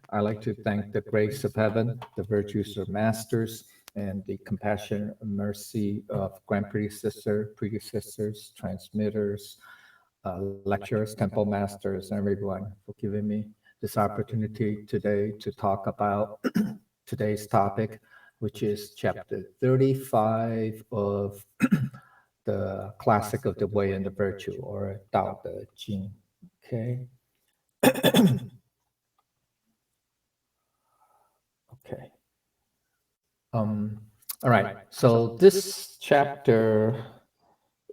I like to thank the grace of heaven, the virtues of masters, and the compassion and mercy of grand predecessors, transmitters, lecturers, temple masters, and everyone for giving me this opportunity today to talk about today's topic, which is chapter 35 of the classic of the way and the virtue, or Tao Te Ching. Okay. Okay. All right. So this chapter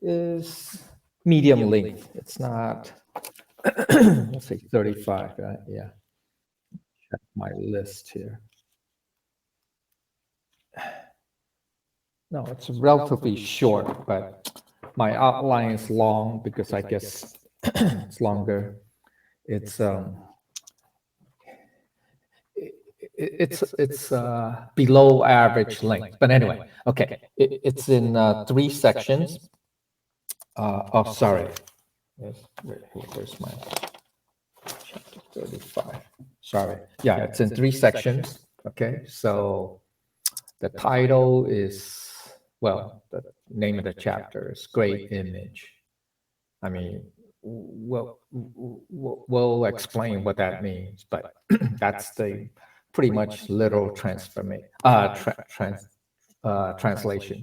is medium length. It's not, let's say 35, right? Yeah. Check my list here. No, it's relatively short, but my outline is long because I guess it's longer. It's it's below average length, but anyway, okay. It's in three sections. Oh, sorry. Yes, where's my chapter 35? Sorry. Yeah, it's in three sections. Okay, so the title is, well, the name of the chapter is Great Image. I mean, we'll explain what that means, but that's the pretty much literal translation.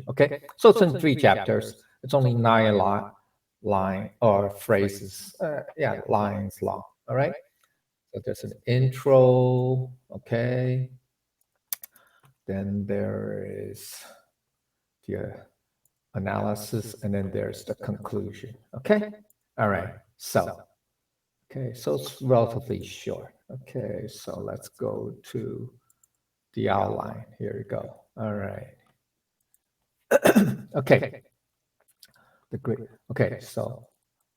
Okay, so it's in three chapters. It's only nine line or phrases. Lines long. All right. So there's an intro. Okay. Then there is the analysis, and then there's the conclusion. Okay. All right. So, okay. So it's relatively short. Okay. So let's go to the outline. Here we go. All right. Okay. The great. Okay. So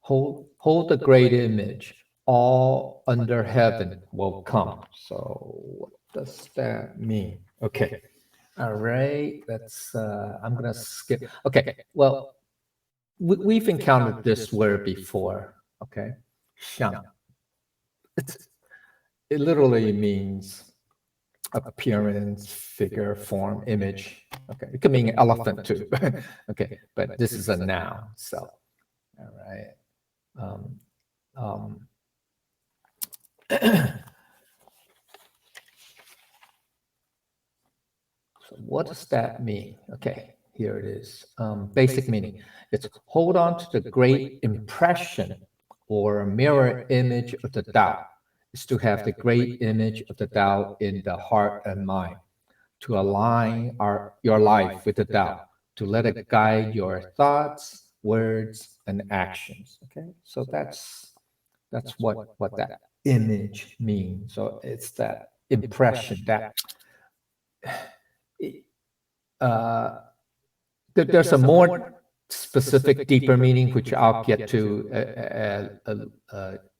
hold the great image. All under heaven will come. So what does that mean? Okay. All right. That's. I'm gonna skip. Okay. Well, we've encountered this word before. Okay. Xiang. It literally means appearance, figure, form, image. Okay, it could mean elephant too. Okay, but this is a noun. So, all right. Um, um, so what does that mean? Okay, here it is. Basic meaning. It's hold on to the great impression or mirror image of the Tao. Is to have the great image of the Tao in the heart and mind, to align your life with the Tao, to let it guide your thoughts, words, and actions. Okay, so that's what that image means. So it's that impression that uh, there's a more specific, deeper meaning, which I'll get to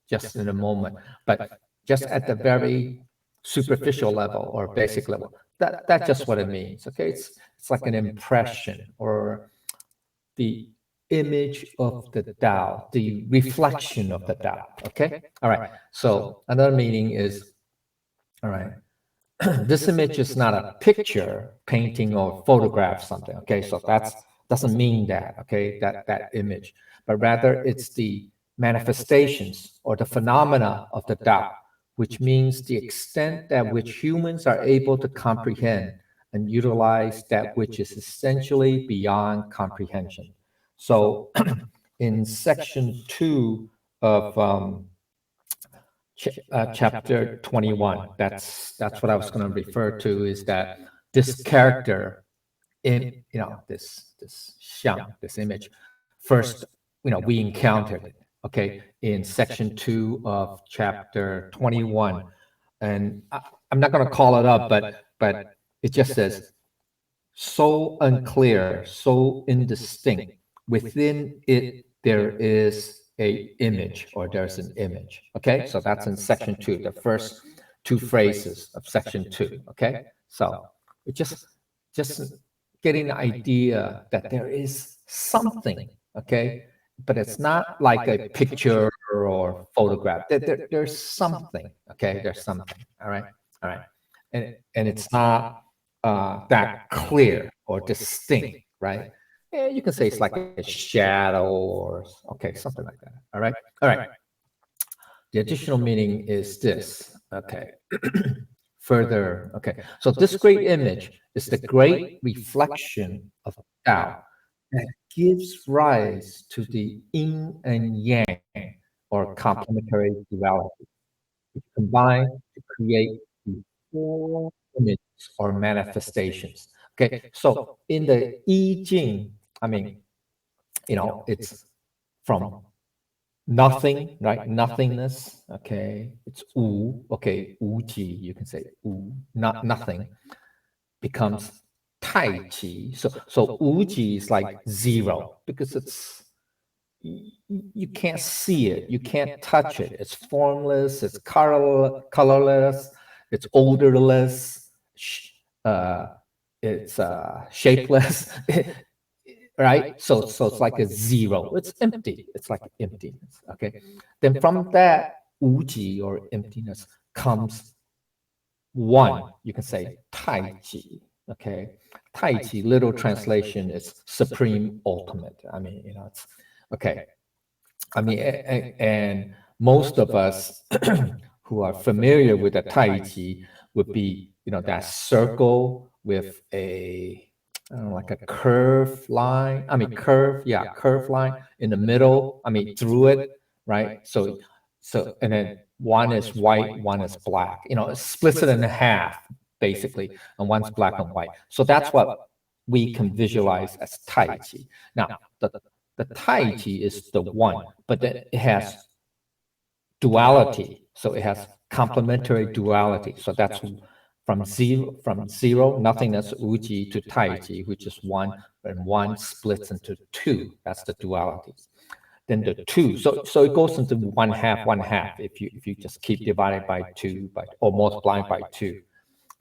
just in a moment. But just at the very superficial level or basic level, that's just what it means. Okay, it's like an impression or the image of the Tao, the reflection of the Tao. Okay, all right. So another meaning is, all right, this image is not a picture, painting, or photograph something. Okay, so that's doesn't mean that. Okay, that image, but rather it's the manifestations or the phenomena of the Tao, which means the extent at which humans are able to comprehend and utilize that which is essentially beyond comprehension. So, in section 2 of chapter 21, that's what I was going to refer to, is that this character in, this xiang, this image, first, we encountered it, okay, in section 2 of chapter 21. And I'm not going to call it up, but it just says, so unclear, so indistinct. Within it, there is a image, or there's an image. Okay, so that's in section 2, the first two phrases of section 2. Okay, so it just getting the idea that there is something. Okay, but it's not like a picture or photograph. There's something. Okay, there's something. All right. All right, and it's not that clear or distinct, right? Yeah, you can say it's like a shadow or okay, something like that. All right. The additional meaning is this. Okay, further. Okay, so this great image is the great reflection of Tao that gives rise to the yin and yang, or complementary duality, which combine to create the four images or manifestations. Okay, so in the I Ching, I mean, it's from nothing, right? Nothingness. Okay, it's wu. Okay, wu ji. You can say wu, not nothing becomes tai chi. So wu ji is like zero because it's you can't see it, you can't touch it. It's formless, it's colorless, it's odorless, uh, it's shapeless, right? So it's like a zero. It's empty. It's like emptiness. Okay. Then from that uji or emptiness comes one. You can say tai chi. Okay. Tai chi, literal translation is supreme ultimate. I mean, it's okay. I mean, and most of us who are familiar with the Tai Chi would be, that circle with a, I don't know, like a curved line. I mean, curved line in the middle. I mean, through it, right? And then one is white, one is black. It splits it in half, basically, and one's black and white. So that's what we can visualize as Tai Chi. Now, the Tai Chi is the one, but then it has duality. So it has complementary duality. So that's from zero, nothingness, uji, to Tai Chi, which is one, and one splits into two. That's the duality. Then the two, so it goes into one half. If you just keep dividing by two, or multiplying by two.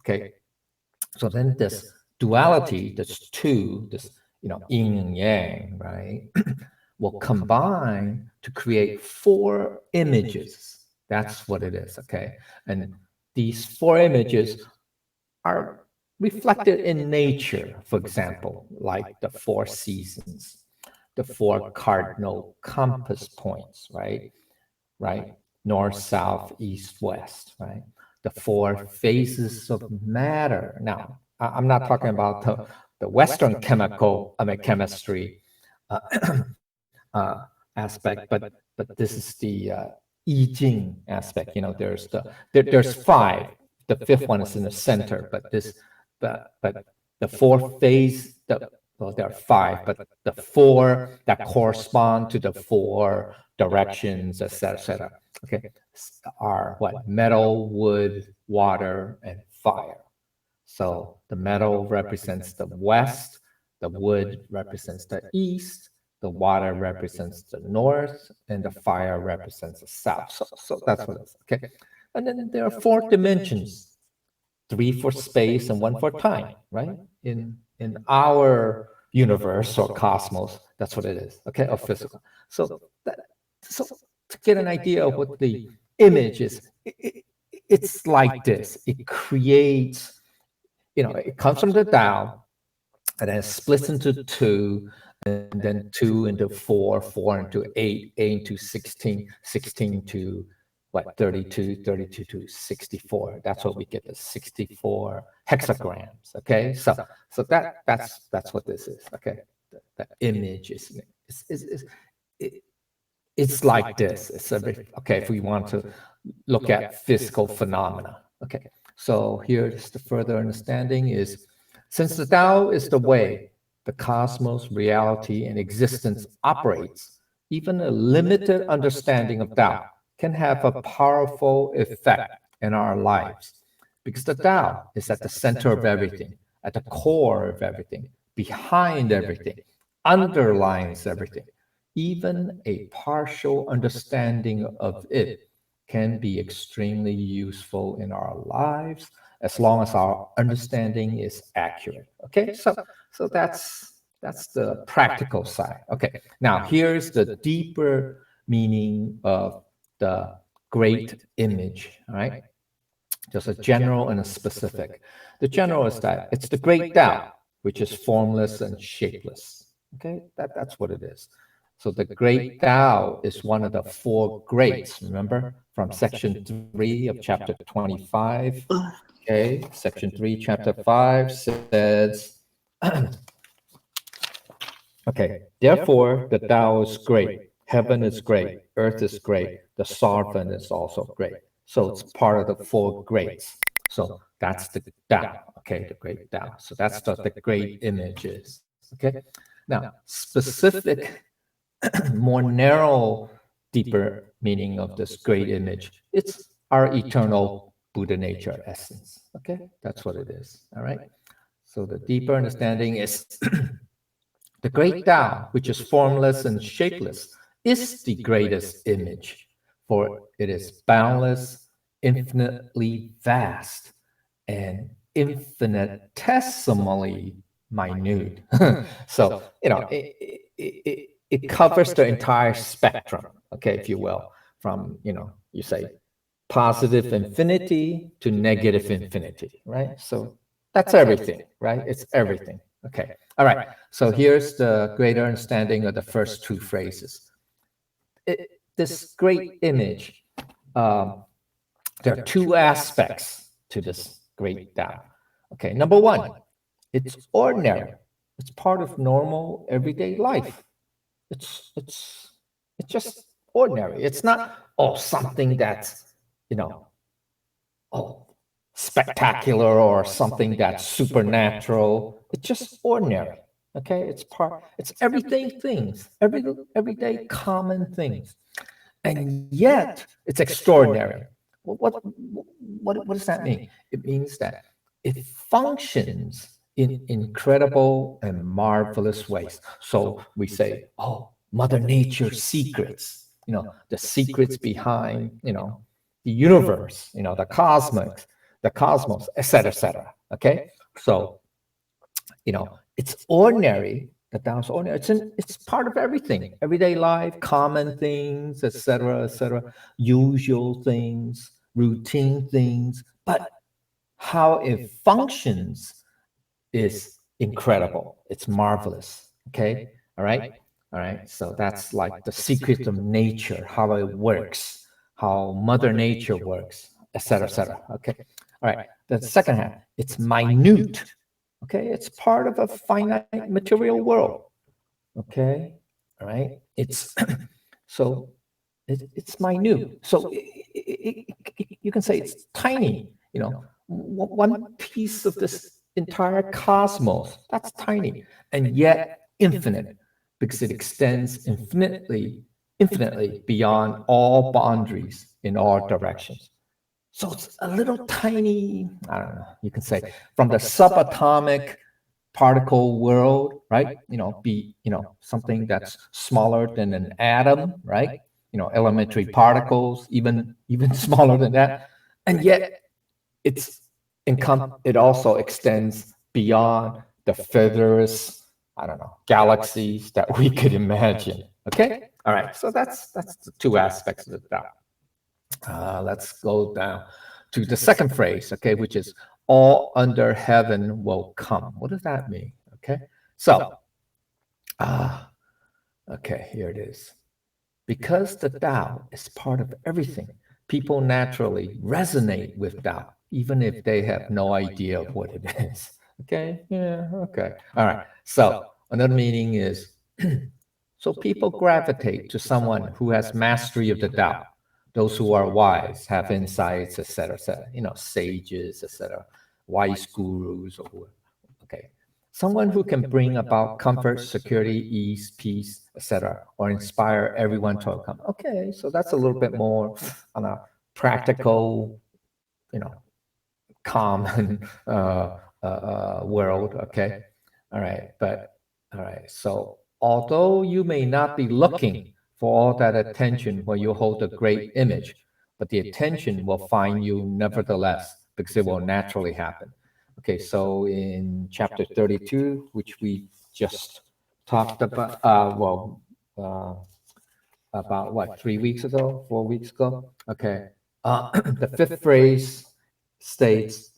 Okay. So then this duality, this two, this yin and yang, right, will combine to create four images. That's what it is. Okay. And these four images are reflected in nature, for example, like the four seasons, the four cardinal compass points, right? Right? North, south, east, west, right? The four phases of matter. Now, I'm not talking about the Western chemistry uh, aspect, but this is the I Ching aspect. There's five. The fifth one is in the center, but the four phase, well, there are five, but the four that correspond to the four directions, etc., etc. Okay, are what? Metal, wood, water, and fire. So the metal represents the west, the wood represents the east, the water represents the north, and the fire represents the south. So that's what it is. Okay. And then there are four dimensions, three for space and one for time, right? In our universe or cosmos, that's what it is. Okay, or physical. So to get an idea of what the image is, it's like this. It creates, it comes from the Tao, and then it splits into two, and then two into four, four into eight into 16, 16 to what, 32, 32 to 64. That's what we get, the 64 hexagrams. Okay, so that's what this is. Okay, the image it's like this. Okay, if we want to look at physical phenomena. Okay, so here's the further understanding is, since the Tao is the way the cosmos, reality, and existence operates, even a limited understanding of Tao can have a powerful effect in our lives, because the Tao is at the center of everything, at the core of everything, behind everything, underlines everything. Even a partial understanding of it can be extremely useful in our lives, as long as our understanding is accurate. Okay, so that's the practical side. Okay, now here's the deeper meaning of the great image. All right, There's a general and a specific. The general is that it's the great Tao, which is formless and shapeless. Okay, that's what it is. So the great Tao is one of the four greats, remember, from section 3 of chapter 25. Okay, section 3, chapter 5 says, okay, therefore the Tao is great, heaven is great, earth is great, the sovereign is also great. So it's part of the four greats. So that's the Tao, okay, the great Tao. So that's what the great image is, okay? Now, specific, more narrow, deeper meaning of this great image, it's our eternal Buddha nature essence, okay? That's what it is, all right? So the deeper understanding is the great Tao, which is formless and shapeless, is the greatest image, for it is boundless, infinitely vast, and infinitesimally minute. So, it covers the entire spectrum, okay, if you will, from, you say positive infinity to negative infinity, right? So that's everything, right? It's everything. Okay. All right. So here's the greater understanding of the first two phrases. This great image, there are two aspects to this great Tao. Okay. Number one, it's ordinary. It's part of normal everyday life. It's just ordinary. It's not something that's oh spectacular or something that's supernatural. It's just ordinary. Okay, it's everyday things, everyday common things, and yet it's extraordinary. What does that mean? It means that it functions in incredible and marvelous ways. So we say, oh, Mother Nature's secrets, the secrets behind, the universe, the cosmos, et cetera. Okay, so it's ordinary. The Tao's ordinary. It's part of everything, everyday life, common things, etc., usual things, routine things. But how it functions is incredible. It's marvelous. Okay, all right, all right. So that's like the secret of nature, how it works, how Mother Nature works, etc. Okay, all right. The second half, it's minute. Okay, it's part of a finite material world. Okay, all right. It's so it's minute. So you can say it's tiny. One piece of this entire cosmos. That's tiny, and yet infinite, because it extends infinitely beyond all boundaries in all directions. So it's a little tiny, I don't know, you can say from the subatomic particle world, right? Something that's smaller than an atom, right? Elementary particles, even smaller than that. And yet it also extends beyond the furthest, I don't know, galaxies that we could imagine. Okay? All right. So that's the two aspects of the Tao. Let's go down to the second phrase, okay, which is all under heaven will come. What does that mean? Okay, so, okay, here it is. Because the Tao is part of everything, people naturally resonate with Tao, even if they have no idea of what it is. Okay, yeah, okay. All right, so another meaning is so people gravitate to someone who has mastery of the Tao. Those who are wise, have insights, etc., etc. Sages, etc., wise gurus, or who. Okay, someone who can bring about comfort, security, ease, peace, etc., or inspire everyone to come. Okay, so that's a little bit more on a practical, common world. Okay, all right, but all right. So although you may not be looking for all that attention when you hold a great image, but the attention will find you nevertheless because it will naturally happen. Okay, so in chapter 32, which we just talked about, about what, 3 weeks ago, 4 weeks ago? Okay, the fifth phrase states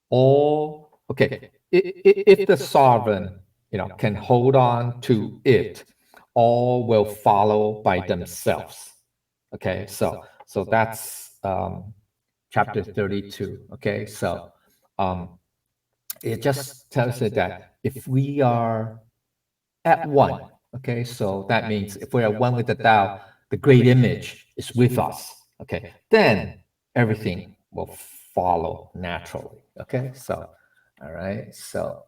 all, okay, if the sovereign, can hold on to it, all will follow by themselves. Okay, so that's chapter 32. Okay, so it just tells us that if we are at one, okay, so that means if we are one with the Tao, the great image is with us. Okay, then everything will follow naturally. Okay, so all right, so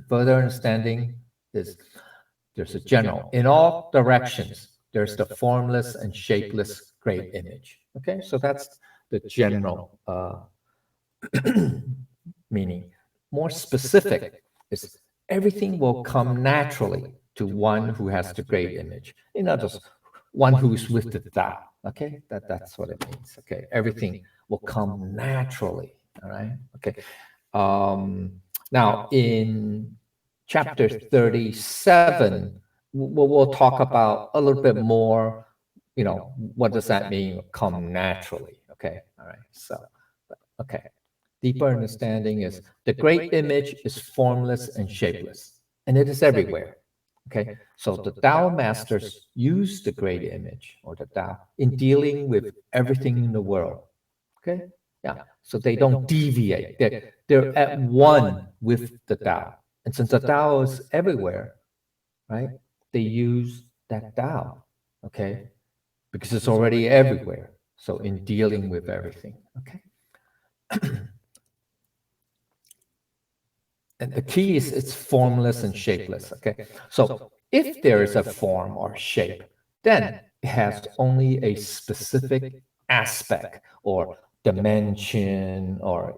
further understanding is there's a general in all directions. There's the formless and shapeless great image. Okay, so that's the general meaning. More specific is everything will come naturally to one who has the great image. In other words, one who's with the Tao. Okay, that's what it means. Okay, everything will come naturally. All right. Okay. Now in chapter 37, we'll talk about a little bit more. What does that mean? Come naturally. Okay. All right. So, okay. Deeper understanding is the great image is formless and shapeless, and it is everywhere. Okay, so the Tao masters use the great image or the Tao in dealing with everything in the world. Okay, yeah, so they don't deviate. They're at one with the Tao, and since the Tao is everywhere, right? They use that Tao. Okay, because it's already everywhere. So in dealing with everything. Okay. And the key is it's formless and shapeless. Okay. So if there is a form or shape, then it has only a specific aspect or dimension, or,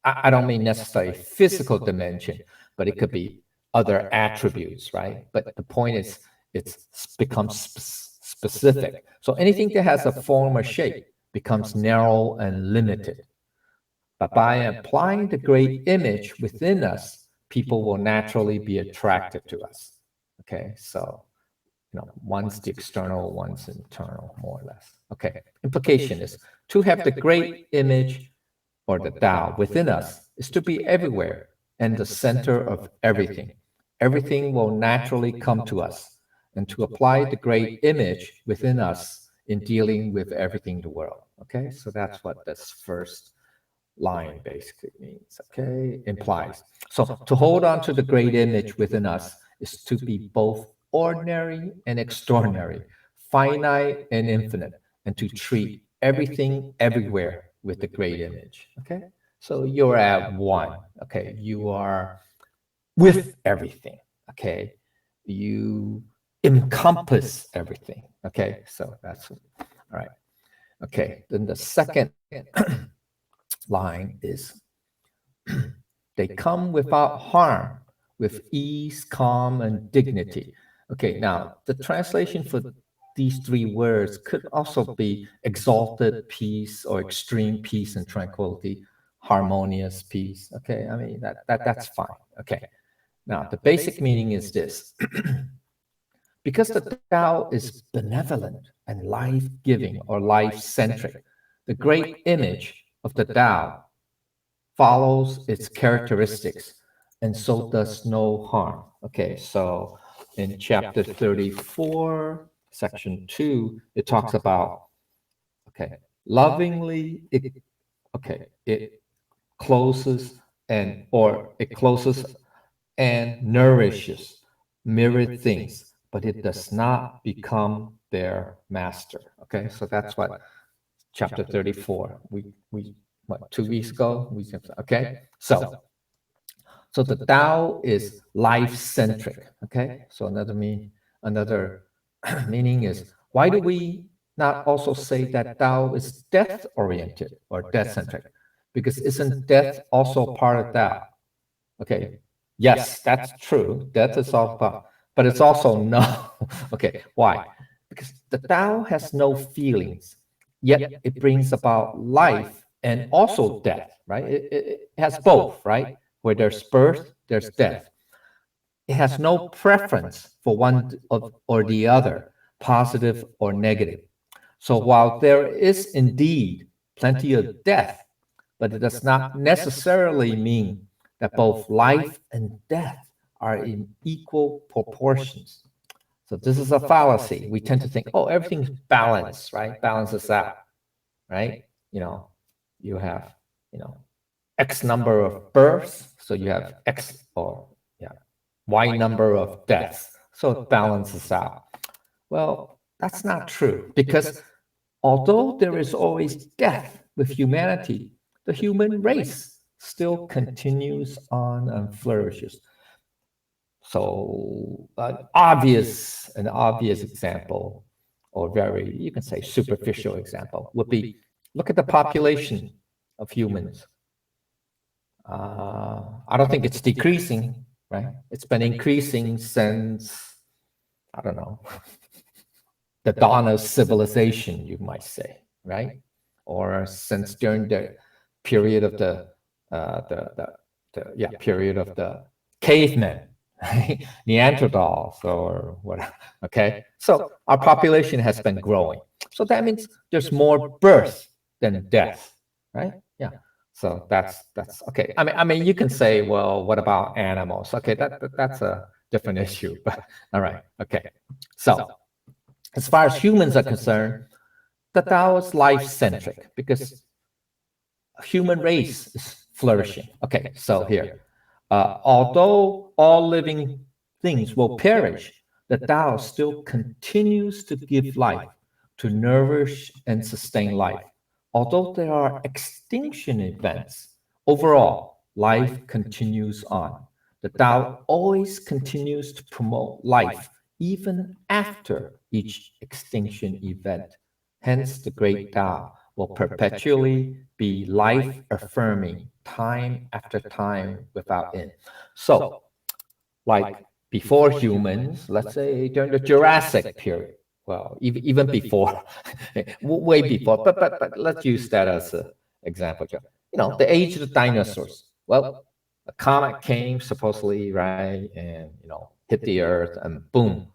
I don't mean necessarily physical dimension, but it could be other attributes, right? But the point is it's becomes specific. So anything that has a form or shape becomes narrow and limited. But by applying the great image within us, people will naturally be attracted to us. Okay, so one's the external, one's internal, more or less. Okay, implication is to have the great image or the Tao within us is to be everywhere and the center of everything. Everything will naturally come to us, and to apply the great image within us in dealing with everything in the world. Okay, so that's what this first line basically means. Okay, implies. So to hold on to the great image within us is to be both ordinary and extraordinary, finite and infinite, and to treat everything everywhere with the great image. Okay, so you're at one. Okay, you are with everything. Okay, you encompass everything. Okay, so that's all right. Okay, then the second line is they come without harm, with ease, calm, and dignity. Okay, now the translation for these three words could also be exalted peace or extreme peace and tranquility, harmonious peace. Okay, I mean that's fine. Okay, now the basic meaning is this. Because the Tao is benevolent and life-giving or life-centric, the great image of the Tao follows its characteristics, and so does no harm. Okay, so in chapter 34, section 2, it talks about, okay, lovingly, it closes it closes and nourishes myriad things, but it does not become their master. Okay, so that's what chapter 34. We what 2 weeks ago okay. So the Tao is life centric. Okay, so another meaning is, why do we not also say that Tao is death oriented or death centric? Because isn't death also part of Tao? Okay, yes, that's true. Death is all part, but it's also no. Okay, why? Because the Tao has no feelings, yet it brings about life and also death, right? It has both, right? Where there's birth, there's death. It has no preference for one or the other, positive or negative. So while there is indeed plenty of death, but it does not necessarily mean that both life and death are in equal proportions. So this is a fallacy. We tend to think, oh, everything's balanced, right? Balances out, right? You have, X number of births, so you have X or yeah, Y number of deaths. So it balances out. Well, that's not true because although there is always death with humanity, the human race still continues on and flourishes. So an obvious example, or very, you can say superficial example, would be look at the population of humans. I don't think it's decreasing, right? It's been increasing since, I don't know, the dawn of civilization, you might say, right? Or since during the period of the period of the cavemen, right? Neanderthals or whatever. Okay, so our population has been growing. So that means there's more birth than death, right? Yeah. So that's okay. I mean, you can say, well, what about animals? Okay, that's a different issue. But all right, okay. So as far as humans are concerned, the Tao is life-centric because human race is flourishing. Okay, so here, although all living things will perish, the Tao still continues to give life, to nourish and sustain life. Although there are extinction events, overall, life continues on. The Tao always continues to promote life even after each extinction event. Hence, the great Tao will perpetually be life affirming time after time without end. So, like before humans, let's say during the Jurassic period, well, even before, way before, but let's use that as an example. The age of the dinosaurs. Well, a comet came supposedly, right, and hit the Earth, and boom,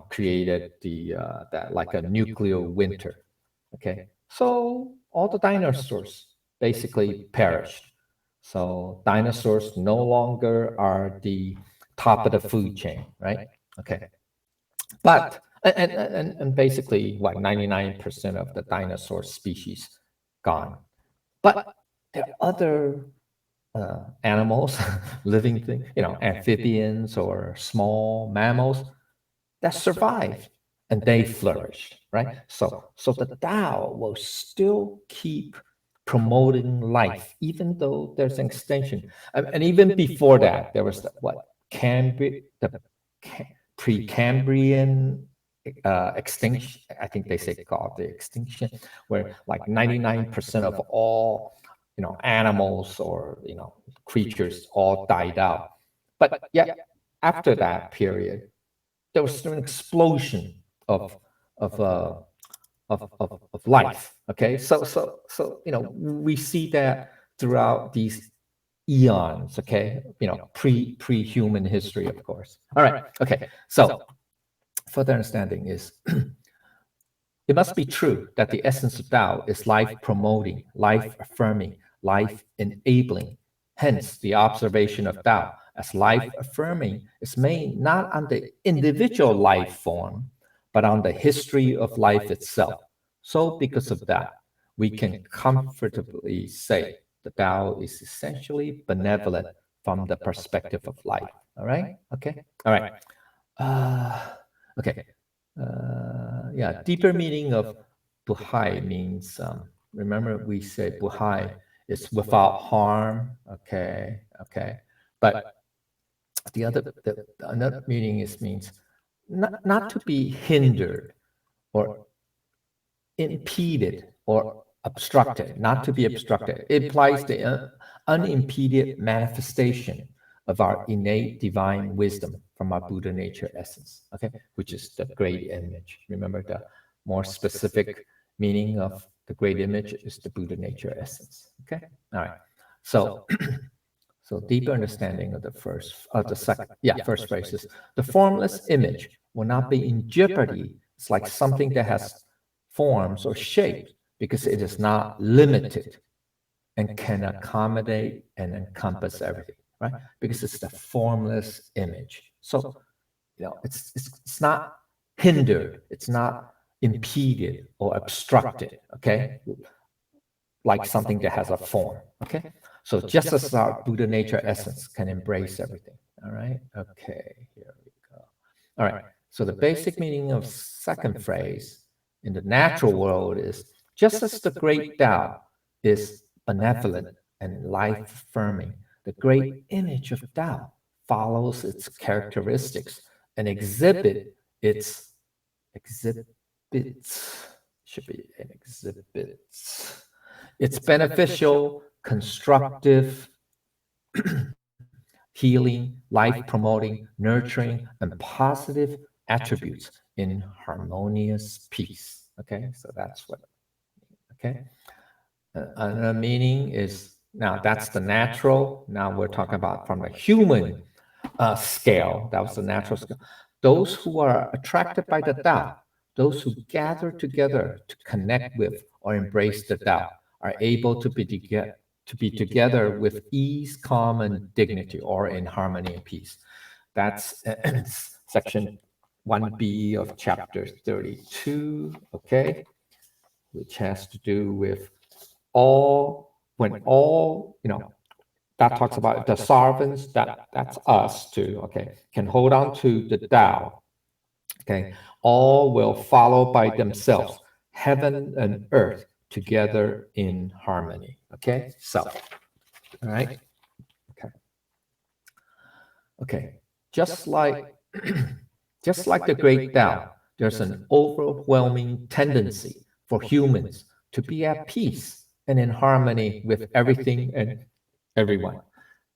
created that like a nuclear winter. Okay, so all the dinosaurs basically perished. So dinosaurs no longer are the top of the food chain, right? Okay, but and basically what 99% of the dinosaur species gone. But there are other animals, living things, amphibians or small mammals that survived and they flourished, right? So the Tao will still keep promoting life, even though there's an extinction. And even before that, there was the Precambrian extinction. I think they say called the extinction, where like 99% of all animals or creatures all died out. But yeah, after that period, there was an explosion of of uh, of life. Okay, so we see that throughout these eons. Okay, pre-human history, of course. All right. Okay. So further understanding is it must be true that the essence of Tao is life promoting, life affirming, life enabling. Hence, the observation of Tao as life affirming is made not on the individual life form, but on the history of life itself. So, because of that, we can comfortably say the Tao is essentially benevolent from the perspective of life. All right? Okay? All right. Okay. Yeah, deeper meaning of Buhai means, remember we say Buhai is without harm. Okay, okay. But another meaning means not to be hindered or impeded or obstructed, not to be obstructed. It implies the unimpeded manifestation of our innate divine wisdom from our Buddha nature essence, okay, which is the great image. Remember, the more specific meaning of the great image is the Buddha nature essence, okay? All right. So, so deeper understanding of the second, first phrase is the formless image will not be in jeopardy. It's like something that has forms or shapes, because it is not limited and can accommodate and encompass everything, right? Because it's the formless image. So, it's not hindered, it's not impeded or obstructed, okay? Like something that has a form, okay? So just as our Buddha nature essence can embrace everything, all right? Okay, here we go. All right, so the basic meaning of second phrase in the natural world is just as the great Tao is benevolent and life-affirming, the great image of Tao follows its characteristics and exhibits, should be an exhibits. It's beneficial, constructive, healing, life promoting, nurturing, and positive attributes in harmonious peace. Okay, so that's what, okay. Another meaning is, now that's the natural. Now we're talking about from the human scale. That was the natural scale. Those who are attracted by the Tao, those who gather together to connect with or embrace the Tao, are able to be together with ease, calm, and dignity, or in harmony and peace. That's section 1b of chapter 32, okay, which has to do with when all, that talks about the servants, that's us too, okay, can hold on to the Tao, okay, all will follow by themselves, heaven and earth together in harmony, okay, so, all right, okay, just like just like the great Tao, there's an overwhelming tendency for humans to be at peace and in harmony with everything and everyone,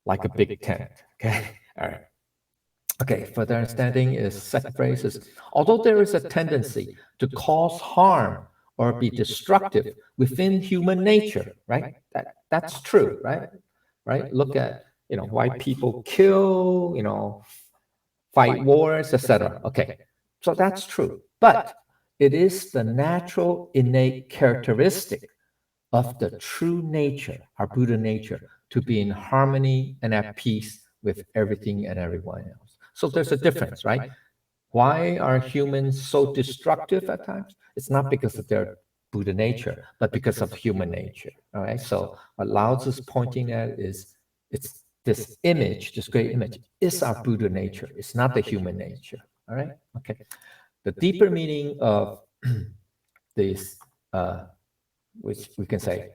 like a big tent. Okay, all right. Okay, further understanding is second phrase is, although there is a tendency to cause harm or be destructive within human nature, right? That's true, right? Right? Look at, why people kill, fight wars, etc. Okay, so that's true. But it is the natural, innate characteristic of the true nature, our Buddha nature, to be in harmony and at peace with everything and everyone else. So there's a difference, right? Why are humans so destructive at times? It's not because of their Buddha nature, but because of human nature. All right. So what Lao Tzu is pointing at is, it's this image, this great image, is our Buddha nature. It's not the human nature. All right. Okay. The deeper meaning of this, which we can say,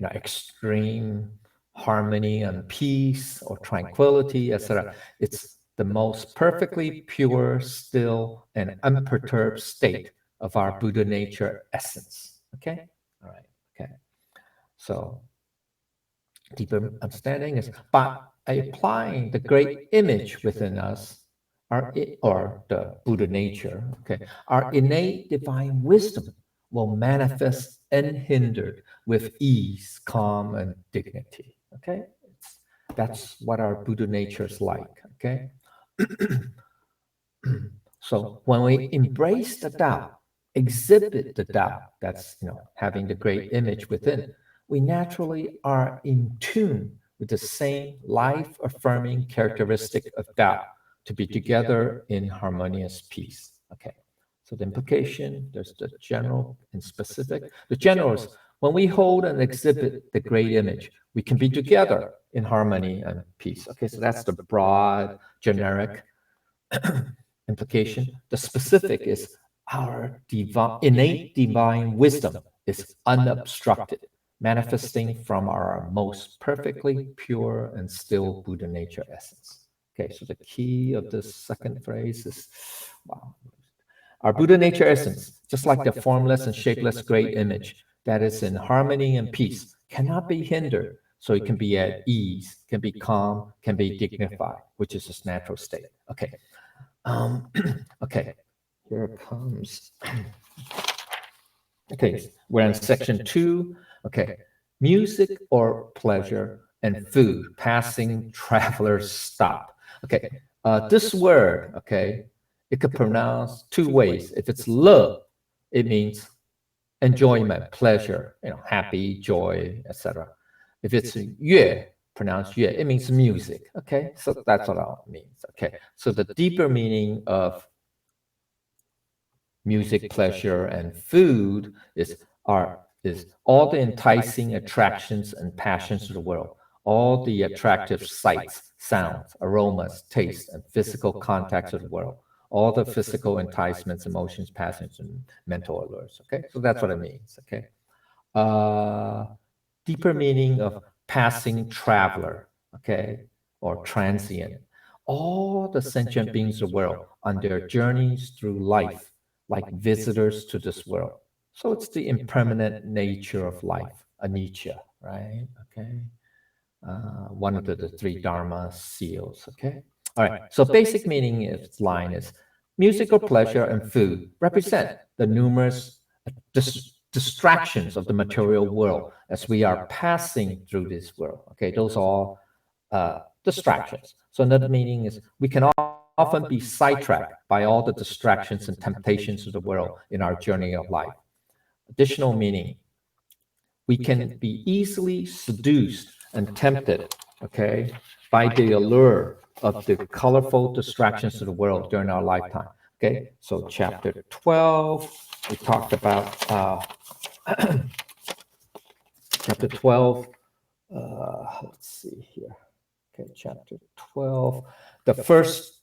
extreme harmony and peace or tranquility, etc. It's the most perfectly pure, still, and unperturbed state of our Buddha nature essence. Okay? All right. Okay. So, deeper understanding is by applying the great image within us, or the Buddha nature, okay, our innate divine wisdom will manifest unhindered with ease, calm, and dignity. Okay? That's what our Buddha nature is like. Okay? So when we embrace the Tao, exhibit the Tao, that's, having the great image within, we naturally are in tune with the same life-affirming characteristic of Tao, to be together in harmonious peace. Okay. So the implication, there's the general and specific. The general is, when we hold and exhibit the great image, we can be together in harmony and peace. Okay, so that's the broad, generic implication. The specific is, our innate divine wisdom is unobstructed, manifesting from our most perfectly pure and still Buddha nature essence. Okay, so the key of this second phrase is, wow, our Buddha nature essence, just like the formless and shapeless great image that is in harmony and peace, cannot be hindered. So it can be at ease, can be calm, can be dignified, which is its natural state. Okay. Okay, here it comes. Okay, we're in section 2. Okay, music or pleasure and food, passing travelers stop. Okay, this word, okay, it could pronounce two ways. If it's le, it means enjoyment, pleasure, happy, joy, etc. If it's yue, pronounced yue, it means music. Okay, so that's what it means. Okay, so the deeper meaning of music, pleasure, and food is all the enticing attractions and passions of the world, all the attractive sights, sounds, aromas, tastes, and physical contacts of the world, all the physical enticements, emotions, passions, and mental allures. Okay, so that's what it means. Okay, uh, deeper meaning of passing traveler. Okay, or transient. All the sentient beings of the world on their journeys through life like visitors to this world. So it's the impermanent nature of life, anicca, right? Okay. One of the three Dharma seals, okay? All right. So basic meaning of its line is musical pleasure and food represent the numerous distractions of the material world as we are passing through this world. Okay, those are all distractions. So another meaning is we can often be sidetracked by all the distractions and temptations of the world in our journey of life. Additional meaning, we can be easily seduced and tempted, okay, by the allure of the colorful distractions of the world during our lifetime. Okay, so chapter 12, we talked about chapter 12, let's see here. Okay, chapter 12. The first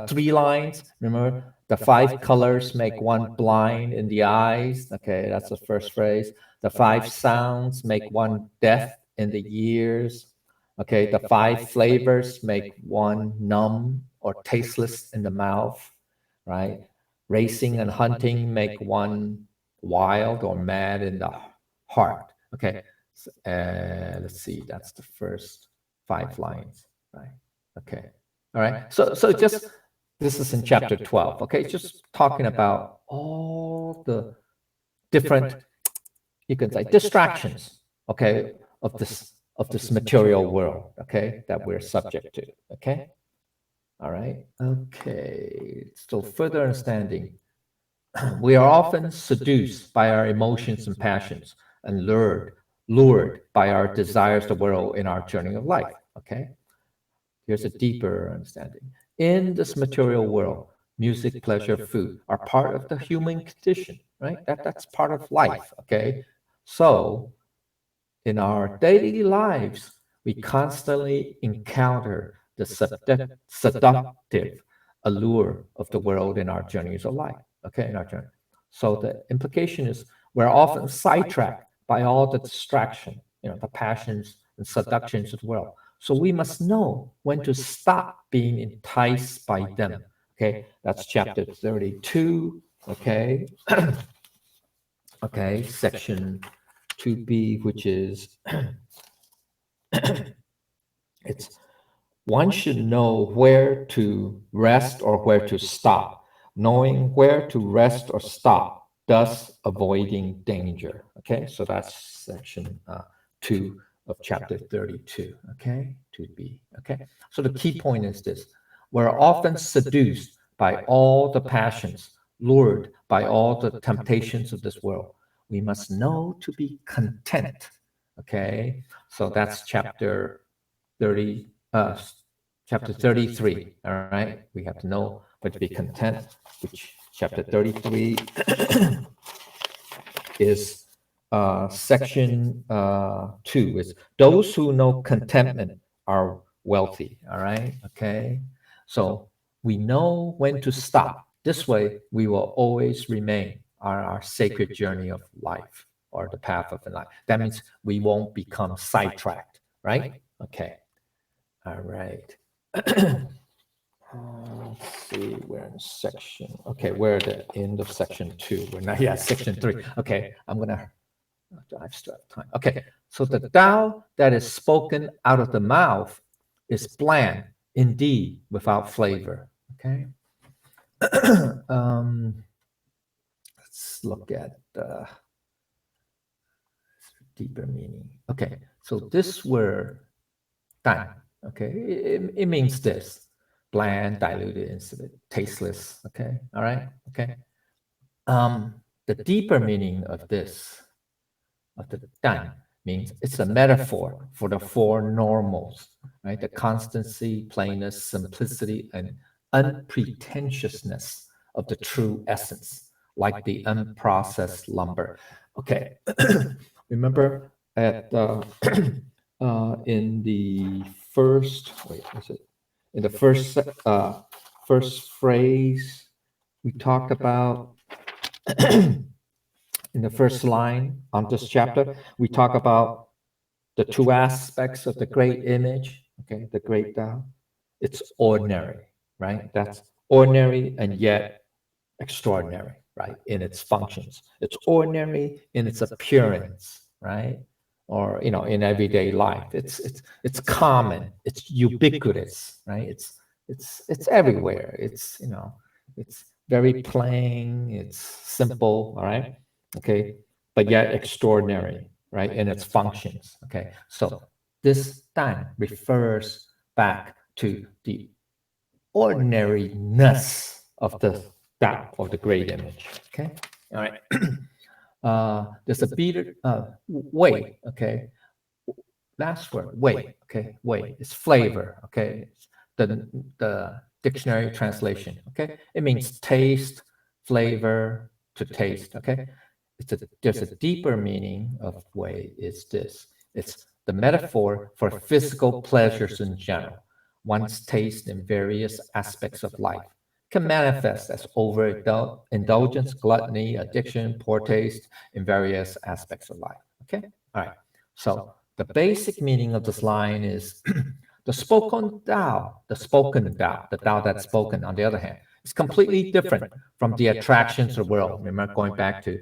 three lines, remember, the five colors make one blind in the eyes. Okay, that's the first phrase. The five sounds make one deaf in the ears. Okay, the five flavors make one numb or tasteless in the mouth, right? Racing and hunting make one wild or mad in the heart. Okay, let's see, that's the first five lines, right? Okay, all right. So just this is in chapter 12. Okay, it's just talking about all the different, you can say, distractions. Okay, of this material world. Okay, that we're subject to. Okay, all right. Okay, still further understanding. We are often seduced by our emotions and passions and lured by our desires the world in our journey of life. Okay, here's a deeper understanding. In this material world, music, pleasure, food are part of the human condition, right? That's part of life. Okay, so in our daily lives, we constantly encounter the seductive allure of the world in our journeys of life. Okay, in our journey. So the implication is we're often sidetracked by all the distraction, the passions and seductions of the world. So we must know when to stop being enticed by them. Okay, that's chapter 32. Okay, okay, section 2b, which is it's one should know where to rest or where to stop. Knowing where to rest or stop, thus avoiding danger. Okay, so that's section 2 of chapter 32. Okay, 2b. Okay, so the key point is this: we're often seduced by all the passions, lured by all the temptations of this world. We must know to be content. Okay, so that's chapter 30, chapter 33. All right, we have to know but to be content, which chapter 33 is section 2 is those who know contentment are wealthy. All right, okay, so we know when to stop. This way we will always remain on our sacred journey of life, or the path of life. That means we won't become sidetracked, right? Okay, all right. Let's see, we're in section. Okay, we're at the end of section 2. We're not, yeah, section 3. Okay, I still have time. Okay, so the Tao that is spoken out of the mouth is bland, indeed, without flavor. Okay. Let's look at deeper meaning. Okay, so this word, Dan, okay, it means this: bland, diluted, insipid, tasteless. Okay, all right, okay. the deeper meaning of this, of the Dan, means it's a metaphor for the four normals, right? The constancy, plainness, simplicity, and unpretentiousness of the true essence, like the unprocessed lumber. Okay, remember at in the first, wait, is it in the first phrase we talked about in the first line on this chapter, we talk about the two aspects of the great image, okay, the great Tao. It's ordinary, right? That's ordinary and yet extraordinary, right? In its functions. It's ordinary in its appearance, right? Or in everyday life. It's common, it's ubiquitous, right? It's everywhere. It's very plain, it's simple, all right? Okay, but yet extraordinary, right, in its functions. Okay, so this time refers back to the ordinariness of the Tao, of the great image. Okay, all right. There's a beater way. Okay, last word way. Okay, way is flavor. Okay, the dictionary translation. Okay, it means taste, flavor, to taste. Okay, there's a deeper meaning of way is this. It's the metaphor for physical pleasures in general. One's taste in various aspects of life can manifest as overindulgence, gluttony, addiction, poor taste in various aspects of life. Okay? All right. So the basic meaning of this line is the spoken Tao, the Tao that's spoken, on the other hand, is completely different from the attractions of the world. Remember going back to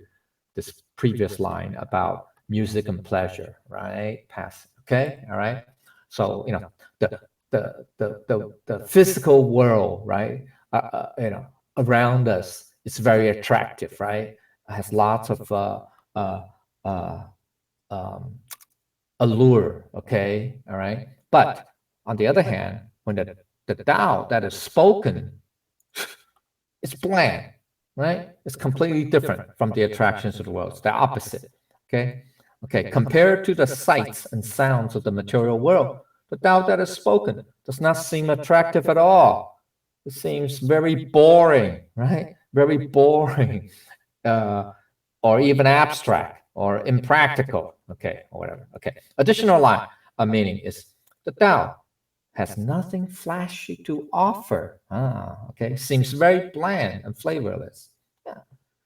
this previous line about music and pleasure, right? Pass. Okay, all right. So the physical world, right? Around us, it's very attractive, right? It has lots of uh, uh, um, allure. Okay, all right. But on the other hand, when the Tao that is spoken, it's bland, right? It's completely different from the attractions of the world. It's the opposite. Okay. Okay. Compared to the sights and sounds of the material world, the Tao that is spoken does not seem attractive at all. It seems very boring, right? Very boring, uh, or even abstract or impractical. Okay, or whatever. Okay. Additional line, a meaning is the Tao has nothing flashy to offer. Okay. Seems very bland and flavorless. Yeah.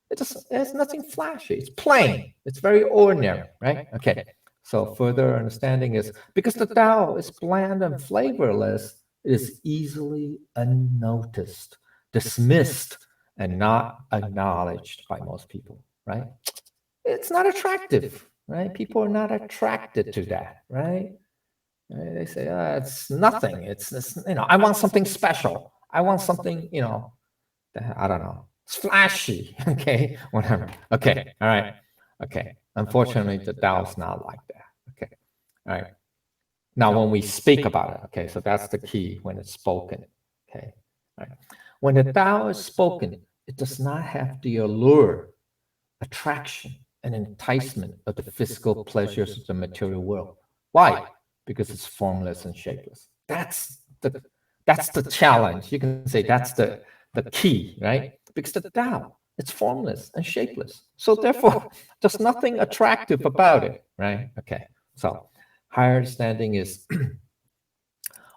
It has nothing flashy. It's plain. It's very ordinary, right? Okay. So further understanding is because the Tao is bland and flavorless, it is easily unnoticed, dismissed, and not acknowledged by most people, right? It's not attractive, right? People are not attracted to that, right? They say, it's nothing. It's I want something special. I want something, I don't know. It's flashy. Okay, whatever. Okay, all right. Okay. Unfortunately, the Tao is not like that. Okay, all right. Now, when we speak about it, okay, so that's the key when it's spoken. Okay, all right. When the Tao is spoken, it does not have the allure, attraction, and enticement of the physical pleasures of the material world. Why? Because it's formless and shapeless. That's the challenge. You can say that's the key, right? Because the Tao, it's formless and shapeless. So therefore, there's nothing attractive about it, right? Okay. So higher understanding is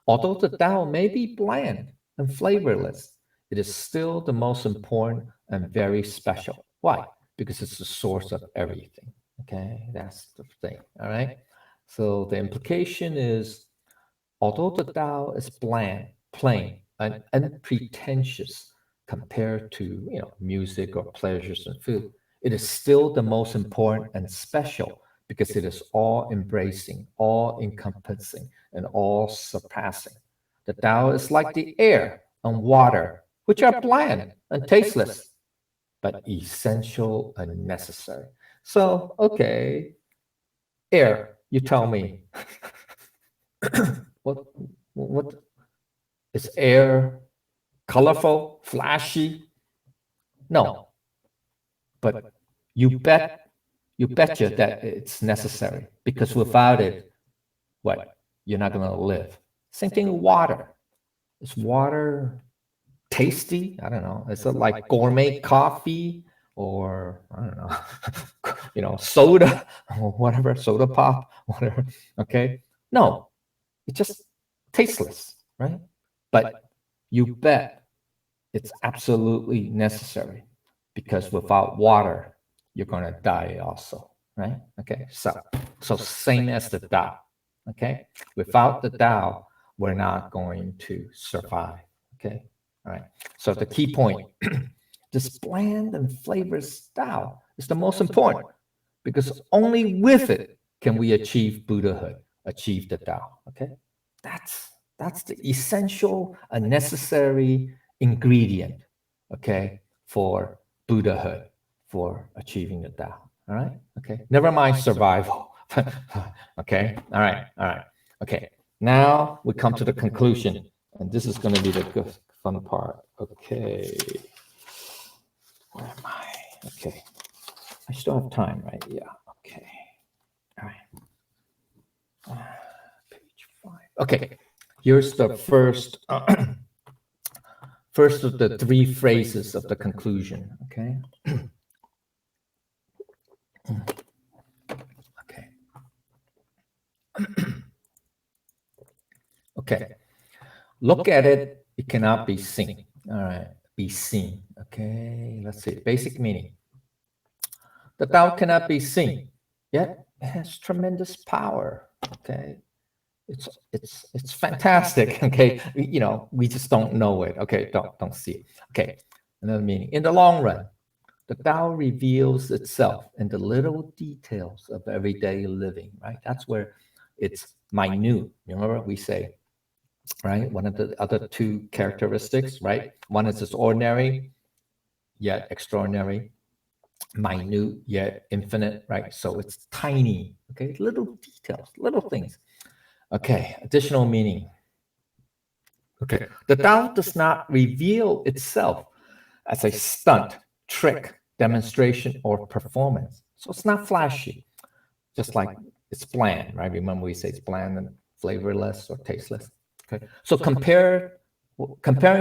although the Tao may be bland and flavorless, it is still the most important and very special. Why? Because it's the source of everything. Okay, that's the thing. All right. So the implication is although the Tao is bland, plain, and unpretentious compared to music or pleasures and food, it is still the most important and special because it is all embracing, all encompassing, and all surpassing. The Tao is like the air and water, which are bland and tasteless, but essential and necessary. So, okay, air, you tell me, what what is air colorful, flashy? No, but you betcha that it's necessary, because without it, what? You're not going to live. Same thing with water. Is water tasty? I don't know. Is it like gourmet coffee, or I don't know, soda or whatever, soda pop, whatever. Okay. No, it's just tasteless, right? But you bet it's absolutely necessary, because without water, you're going to die also, right? Okay. So same as the Tao. Okay. Without the Tao, we're not going to survive. Okay. All right. So the key point, this bland and flavorless Tao is the most important, because only with it can we achieve Buddhahood, achieve the Tao. Okay. That's the essential and necessary ingredient, okay, for Buddhahood, for achieving the Tao. All right. Okay. Never mind survival. Okay. All right. All right. Okay. Now we come to the conclusion, and this is going to be the good, fun part. Okay. Where am I? Okay. I still have time, right? Yeah. Okay. All right. Page 5. Okay. Here's the first first of the 3 phrases of the conclusion. Okay. Okay. Okay. Look at it, it cannot be seen. All right. Be seen. Okay. Let's see. Basic meaning. The Tao cannot be seen, yet it has tremendous power. Okay. It's fantastic. Okay. We just don't know it. Okay. Don't see it. Okay. Another meaning. In the long run, the Tao reveals itself in the little details of everyday living, right? That's where it's minute. Remember, we say, right? One of the other 2 characteristics, right? One is it's ordinary, yet extraordinary, minute, yet infinite, right? So it's tiny, okay? Little details, little things. Okay, additional meaning. Okay, the Tao does not reveal itself as a stunt, trick, demonstration, or performance. So it's not flashy, just like it's bland, right? Remember we say it's bland and flavorless or tasteless. Okay, so comparing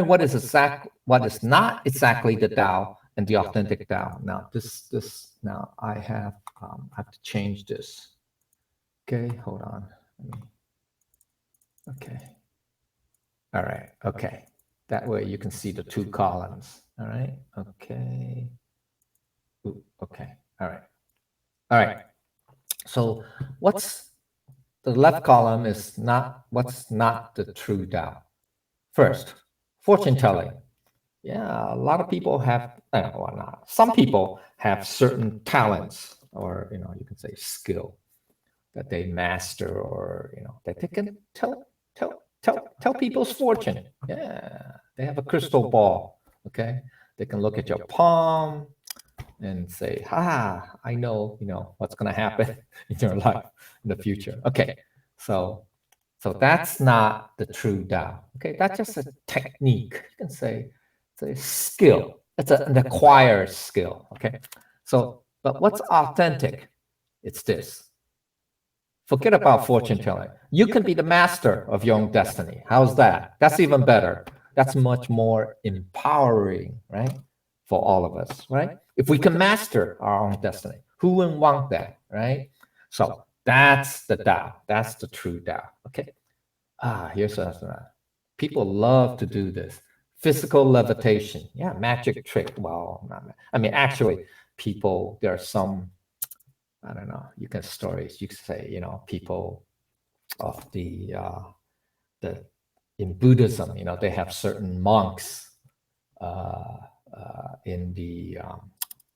what is not exactly the Tao and the authentic Tao. Now now I have to change this. Okay, hold on. Okay. All right. Okay. That way you can see the 2 columns. All right. Okay. Ooh, okay. All right. All right. So what's the left column is what's not the true Tao. First, fortune telling. Yeah, a lot of people have, well, not. Some people have certain talents, or you can say skill, that they master, or that they can tell people's fortune. Yeah, they have a crystal ball. Okay, they can look at your palm and say, I know, what's going to happen in your life in the future. Okay, so that's not the true Tao. Okay, that's just a technique. You can say it's a skill. It's an acquired skill. Okay, so but what's authentic? It's this. Forget about fortune telling. You can be the master of your own destiny. How's that? That's even better. That's much more empowering, right? For all of us, right? If we can master our own destiny, who wouldn't want that, right? So that's the Tao. That's the true Tao. Okay. Here's another. People love to do this. Physical levitation. Yeah, magic trick. Well, actually, there are some, I don't know, you can stories, you can say, people of the in Buddhism, they have certain monks in the,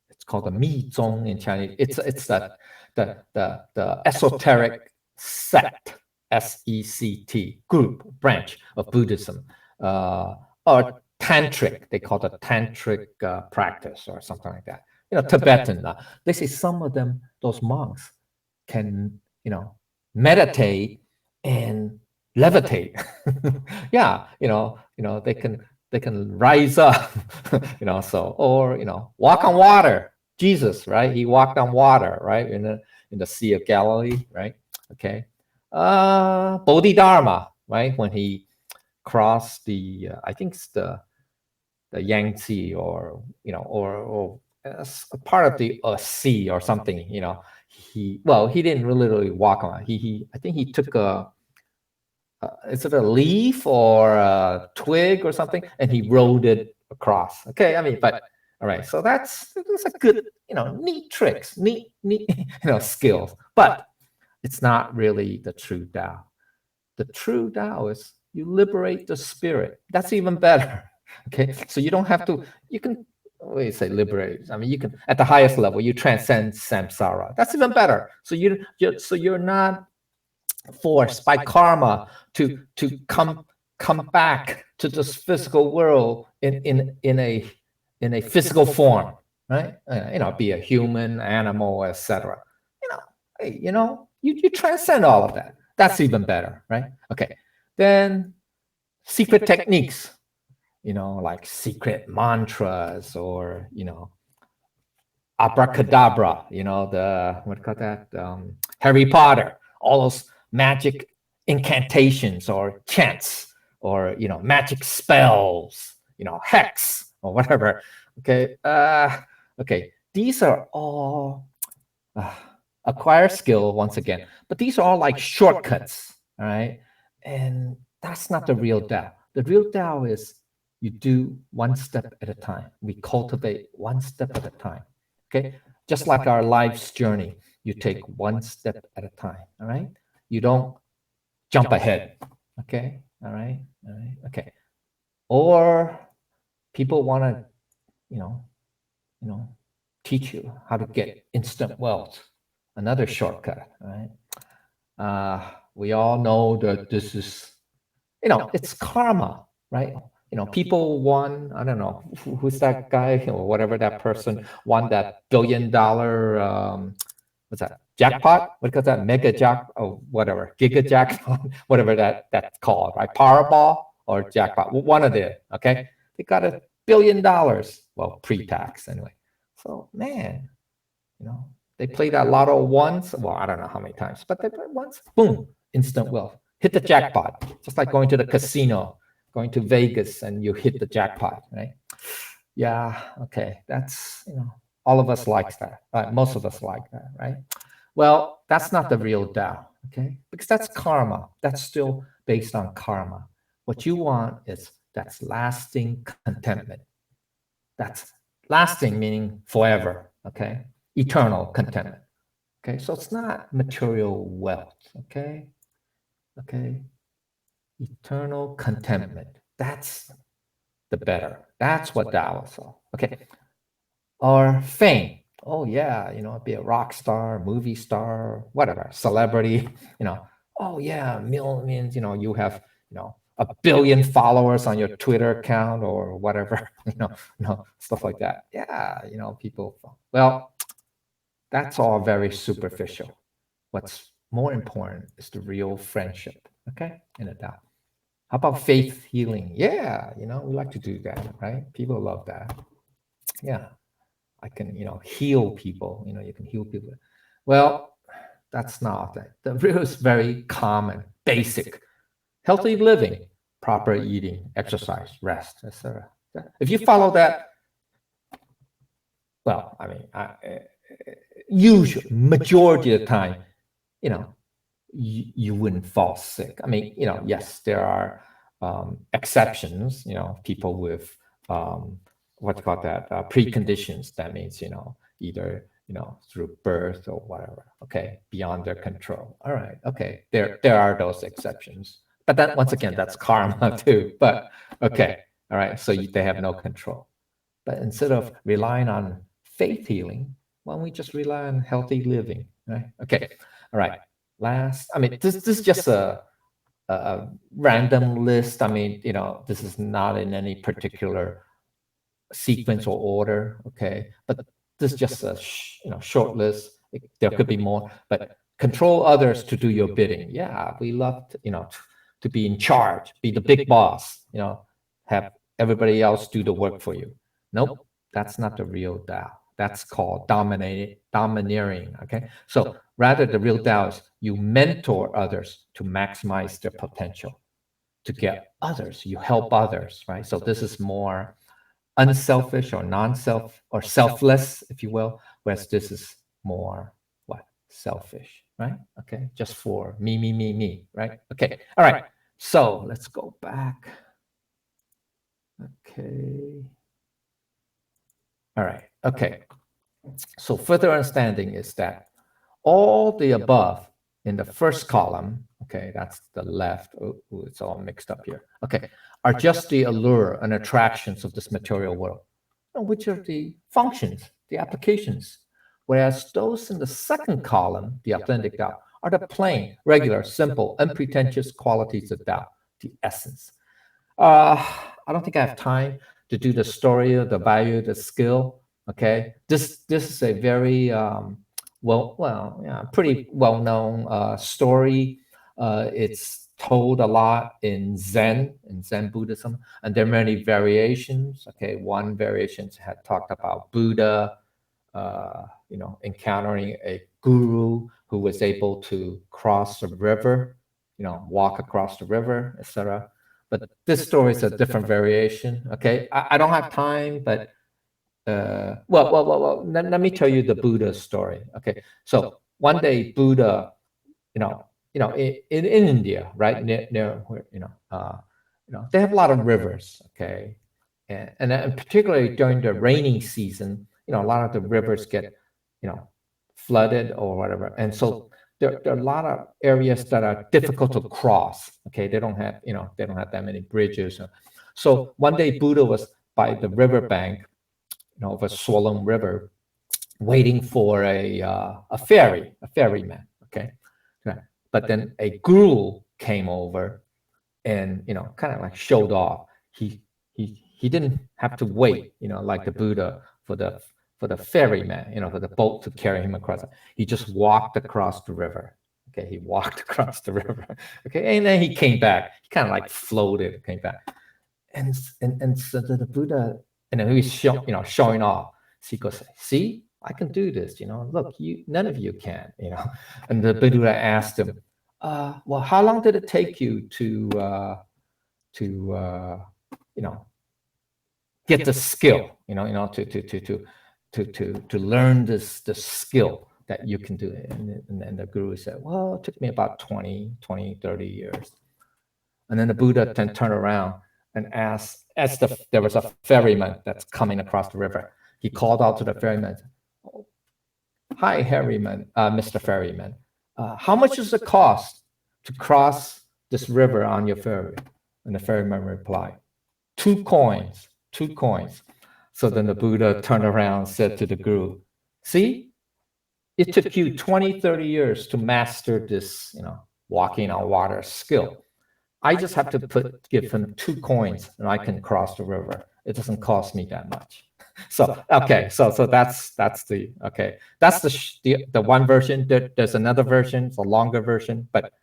it's called the Mi Zong in Chinese. It's that the esoteric sect, SECT, group, branch of Buddhism, or tantric, they call it tantric practice or something like that. Tibetan. They say some of them, those monks, can meditate and levitate. Yeah, they can rise up, so, or walk on water, Jesus, right? He walked on water, right? In the Sea of Galilee, right? Okay. Bodhidharma, right? When he crossed the, I think it's the Yangtze, or or a part of the sea or something. He didn't really walk on. He I think he took is it a leaf or a twig or something, and he rode it across. Okay, I mean, but all right. So that's a good, neat tricks, neat, skills. But it's not really the true Tao. The true Tao is you liberate the spirit. That's even better. Okay, so you don't have to. You can. When you say liberate, I mean you can at the highest level. You transcend samsara. That's even better. So you're not forced by karma to come back to this physical world in a physical form, right? Be a human, animal, etc. You know, hey, you transcend all of that. That's even better, right? Okay, then secret techniques, like secret mantras, or abracadabra, the what do you call that? Harry Potter, all those magic incantations or chants, or magic spells, hex or whatever. Okay, okay. These are all uh, acquired skill once again, but these are all like shortcuts. All right, and that's not the real Tao. The real Tao is you do one step at a time. We cultivate one step at a time. Okay, just like our life's journey, you take one step at a time. All right, you don't jump ahead. Okay, all right, okay. Or people want to, you know, you know, teach you how to get instant wealth. Another shortcut. All right. We all know that this is, it's karma, right? People won, I don't know, who's that guy or whatever that person won that $1 billion, what's that, jackpot? What is that, mega jack, or whatever, giga jackpot, whatever that's called, right? Powerball or jackpot, one of the, okay? They got $1 billion, well, pre-tax anyway. So, man, they play that lotto once. Well, I don't know how many times, but they play once. Boom, instant wealth. Hit the jackpot. Just like going to the casino, going to Vegas, and you hit the jackpot, right? Yeah. Okay. That's all of us likes that. Right? Most of us like that, right? Well, that's not the real Tao. Okay, because that's karma. That's still based on karma. What you want is that's lasting contentment. That's lasting, meaning forever. Okay, eternal contentment. Okay, so it's not material wealth. Okay, okay, eternal contentment. That's the better. That's what Tao is all. Okay, or fame. Oh yeah, be a rock star, movie star, whatever, celebrity. Oh yeah, millions. You have a billion followers on your Twitter account or whatever. Stuff like that. Yeah, people. Well, that's all very superficial. What's more important is the real friendship. Okay, in a Tao. How about faith healing? Yeah, we like to do that, right? People love that. Yeah, I can, heal people. You can heal people. Well, that's not that. The real is very common, basic, healthy living, proper eating, exercise, rest, etc. If you follow that, well, I mean, usually majority of the time, you know, you wouldn't fall sick. I mean, yes, there are exceptions. People with what's called that preconditions. That means either through birth or whatever. Okay, beyond their control. All right. Okay, there are those exceptions, but that once again that's karma too. But okay, all right. So they have no control. But instead of relying on faith healing, why don't we just rely on healthy living? Right. Okay. All right. Last, I mean, this is just a random list. I mean, this is not in any particular sequence or order. Okay, but this is just a short list. There could be more, but control others to do your bidding. Yeah, we love to be in charge, be the big boss. Have everybody else do the work for you. Nope, that's not the real Tao. That's called domineering. Okay. So rather, the real Tao is you mentor others to maximize their potential. To get others, you help others, right? So this is more unselfish or non-self or selfless, if you will, whereas this is more what? Selfish, right? Okay. Just for me, right? Okay. All right. So let's go back. Okay. All right. Okay. So further understanding is that all the above in the first column, okay, that's the left. Oh, it's all mixed up here. Okay, are just the allure and attractions of this material world, which are the functions, the applications. Whereas those in the second column, the authentic Tao, are the plain, regular, simple, unpretentious qualities of Tao, the essence. I don't think I have time to do the story of the value, the skill. Okay, this is a very yeah, pretty well known story. It's told a lot in Zen Buddhism, and there are many variations. Okay, one variation had talked about Buddha, encountering a guru who was able to cross the river, walk across the river, etc. But this story is a different variation. Okay, I don't have time, but well. Let me tell you the Buddha story. Okay, so one day Buddha, in India, right near where they have a lot of rivers. Okay, and particularly during the rainy season, a lot of the rivers get, flooded or whatever, and so there are a lot of areas that are difficult to cross. Okay, they don't have that many bridges. So one day Buddha was by the riverbank, of a swollen river, waiting for a ferryman. Okay, but then a guru came over and kind of like showed off. He didn't have to wait, like the Buddha for the ferryman, for the boat to carry him across. He just walked across the river. Okay, he walked across the river. Okay, and then he came back. He kind of like floated, came back, and so the Buddha, and then he was showing off. So he goes, "See, I can do this. Look, none of you can. And the Buddha asked him, well, how long did it take you to get the skill, to learn this skill that you can do?" And the guru said, "Well, it took me about 30 years." And then the Buddha then turned around and asked, there was a ferryman that's coming across the river. He called out to the ferryman, "Hi, Mr. Ferryman, how much does it cost to cross this river on your ferry?" And the ferryman replied, "Two coins, 2 coins." So then the Buddha turned around and said to the guru, "See, it took you 20, 30 years to master this, walking on water skill. I just have to give him 2 coins and I can cross the river. It doesn't cost me that much." So okay, so that's the okay. That's the one version. There's another version, it's a longer version, but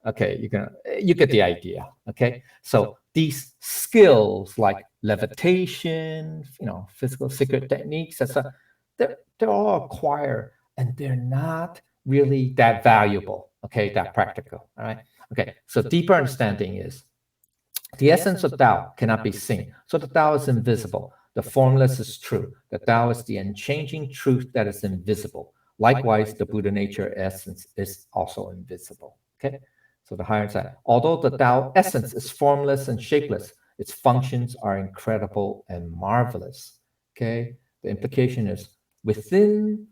okay, you get the idea. Okay, so these skills like levitation, physical secret techniques, etc., they're all acquired and they're not really that valuable. Okay, that practical. All right. Okay, so deeper understanding is the essence of Tao cannot be seen. So the Tao is invisible. The formless is true. The Tao is the unchanging truth that is invisible. Likewise, the Buddha nature essence is also invisible. Okay, so the higher side. Although the Tao essence is formless and shapeless, its functions are incredible and marvelous. Okay, the implication is within.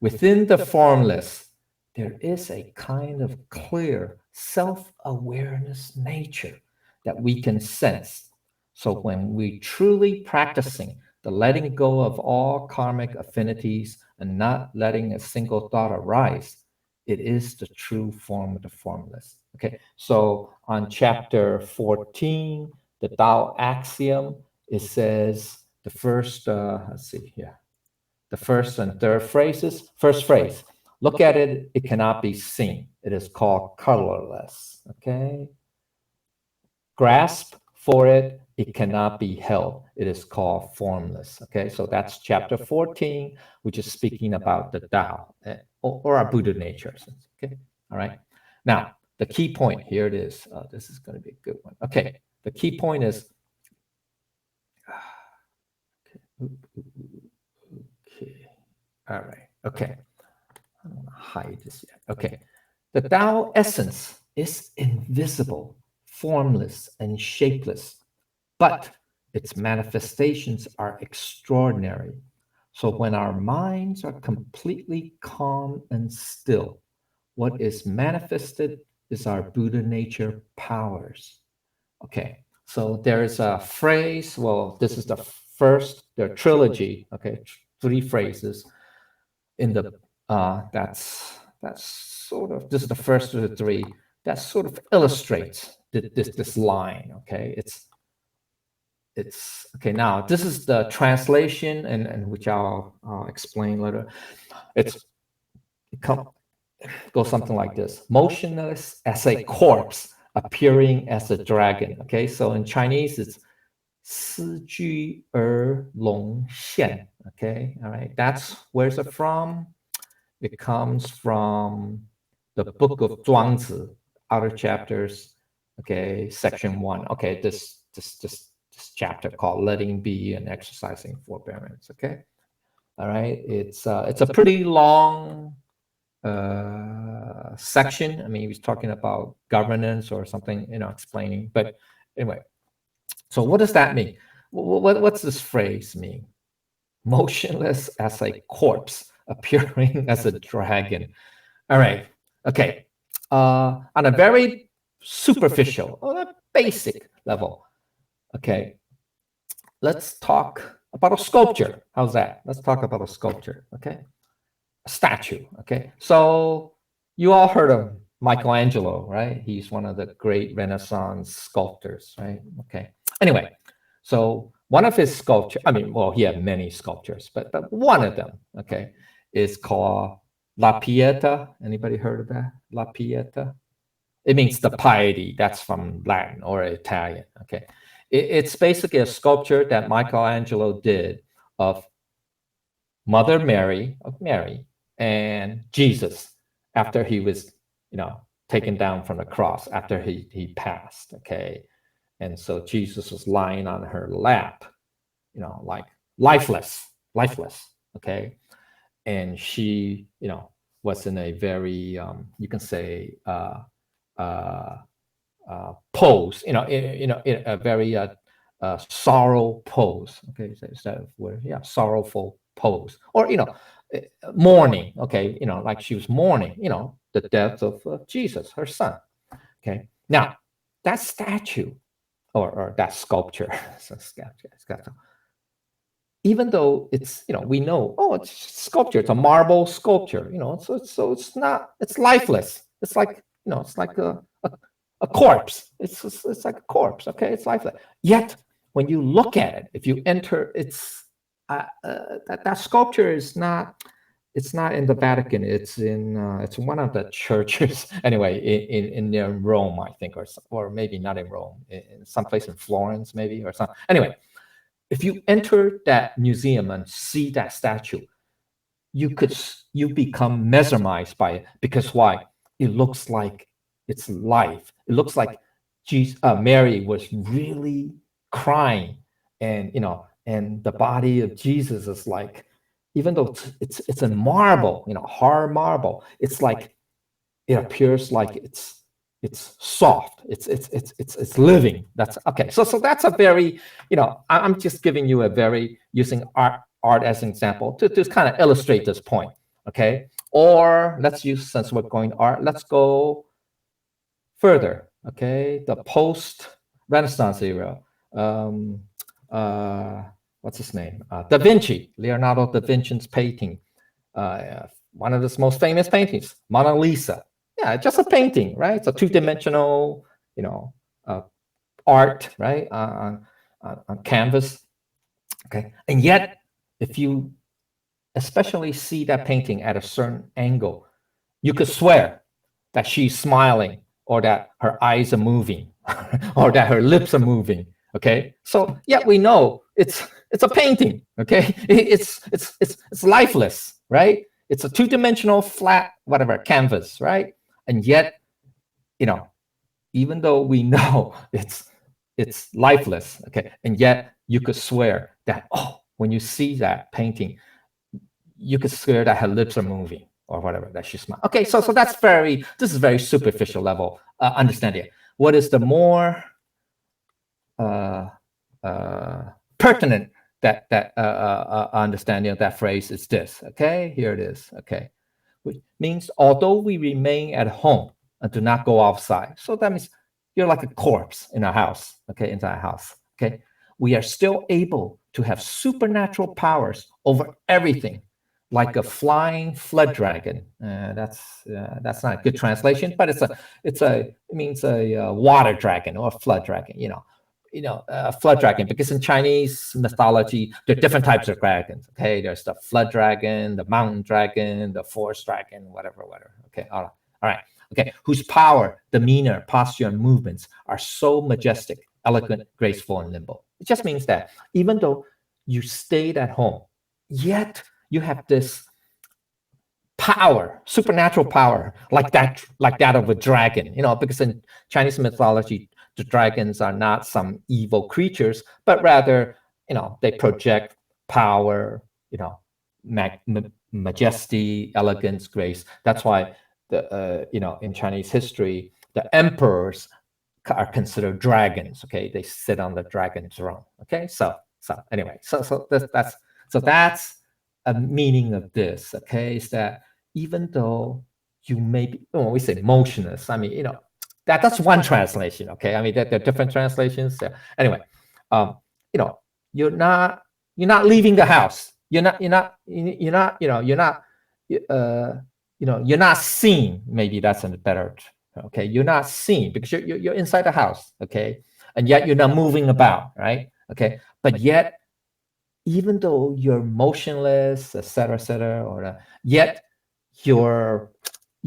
Within the formless, there is a kind of clear self-awareness nature that we can sense. So when we truly practicing the letting go of all karmic affinities and not letting a single thought arise, it is the true form of the formless. Okay, so on chapter 14, the Tao axiom, it says the first, let's see here, the first and third phrases. First phrase, look at it, it cannot be seen. It is called colorless. Okay. Grasp for it, it cannot be held. It is called formless. Okay, so that's chapter 14, which is speaking about the Tao or our Buddha nature. Okay, all right. Now, the key point here it is. This is going to be a good one. Okay, the key point is. Okay, all right. Okay, I don't want to hide this yet. Okay, the Tao essence is invisible, formless, and shapeless, but its manifestations are extraordinary. So when our minds are completely calm and still, what is manifested is our Buddha nature powers. Okay, so there's a phrase. Well, this is the first, the trilogy. Okay, three phrases in the that's sort of, this is the first of the three that sort of illustrates this line. Okay, it's okay. Now this is the translation, and which I'll explain later. It goes something like this: motionless as a corpse, appearing as a dragon. Okay, so in Chinese it's 思居而龙现. Okay, all right. That's where's it from? It comes from the book of Zhuangzi, outer chapters. Okay, section 1. Okay, this chapter called "Letting Be and Exercising Forbearance." Okay, all right. It's a pretty long section. I mean, he was talking about governance or something, explaining. But anyway, so what does that mean? What's this phrase mean? Motionless as a corpse, appearing as a dragon. All right. Okay. On a very superficial or a basic level. Okay. Let's talk about a sculpture. How's that? Let's talk about a sculpture. Okay. A statue. Okay. So you all heard of Michelangelo, right? He's one of the great Renaissance sculptors, right? Okay. Anyway, so one of his sculptures, I mean, well, he had many sculptures, but one of them, okay, is called La Pieta. Anybody heard of that? La Pieta? It means the piety. That's from Latin or Italian. Okay, it's basically a sculpture that Michelangelo did of Mother Mary, and Jesus after he was, taken down from the cross after he passed. Okay, and so Jesus was lying on her lap, like lifeless. Okay, and she, was in a very, you can say, pose, in a very sorrow pose. Okay, is that a word? Yeah, sorrowful pose, or mourning. Okay, like she was mourning, the death of Jesus, her son. Okay, now that statue or that sculpture, sculpture, even though it's, we know, oh, it's sculpture, it's a marble sculpture, so it's not, it's lifeless. It's like, it's like a corpse. It's like a corpse. Okay, it's lifeless. Yet when you look at it, if you enter, it's that sculpture is not. It's not in the Vatican. It's in it's one of the churches anyway in Rome, I think, or maybe not in Rome, in someplace in Florence, maybe, or something. Anyway, if you enter that museum and see that statue, you become mesmerized by it, because why? It looks like it's life. It looks like Mary was really crying, and and the body of Jesus is like, even though it's a marble, hard marble, it's like it appears like it's soft, it's living. That's okay. So that's a very, I'm just giving you a very, using art as an example to kind of illustrate this point. Okay, or let's use, since we're going art, let's go further. Okay, the post Renaissance era. What's his name? Da Vinci, Leonardo da Vinci's painting. One of his most famous paintings, Mona Lisa. Yeah, just a painting, right? It's a two-dimensional, art, right, on canvas. Okay, and yet, if you especially see that painting at a certain angle, you could swear that she's smiling, or that her eyes are moving, or that her lips are moving. Okay, so yeah, we know it's a painting. Okay, it's lifeless, right? It's a two-dimensional flat whatever canvas, right? And yet, you know, even though we know it's lifeless, okay, and yet you could swear that, oh, when you see that painting, you could swear that her lips are moving or whatever, that she smiles. Okay, so this is very superficial level understanding. What is the more uh, pertinent that understanding of that phrase is this? Okay, here it is. Okay, which means although we remain at home and do not go outside, so that means you're like a corpse in a house. Okay, inside a house. Okay, we are still able to have supernatural powers over everything, like a flying flood dragon. That's not a good translation, but it means a water dragon or a flood dragon. Flood dragon, because in Chinese mythology there are different types of dragons. Okay, there's the flood dragon, the mountain dragon, the forest dragon, whatever. Okay, all right. Okay, whose power, demeanor, posture, and movements are so majestic, elegant, graceful, and nimble. It just means that even though you stayed at home, yet you have this power, supernatural power, like that of a dragon. Because in Chinese mythology, the dragons are not some evil creatures, but rather, they project power, majesty, elegance, grace. That's why in Chinese history, the emperors are considered dragons. Okay, they sit on the dragon throne. Okay, so anyway, that's a meaning of this. Okay, is that even though you may be, when we say motionless, I mean, that's one translation. Okay, I mean, there are different translations. So anyway, um, you know, you're not leaving the house. You're not seen. Maybe that's a better. Okay, you're not seen because you're inside the house. Okay, and yet you're not moving about, right? Okay, but yet even though you're motionless, et cetera, yet you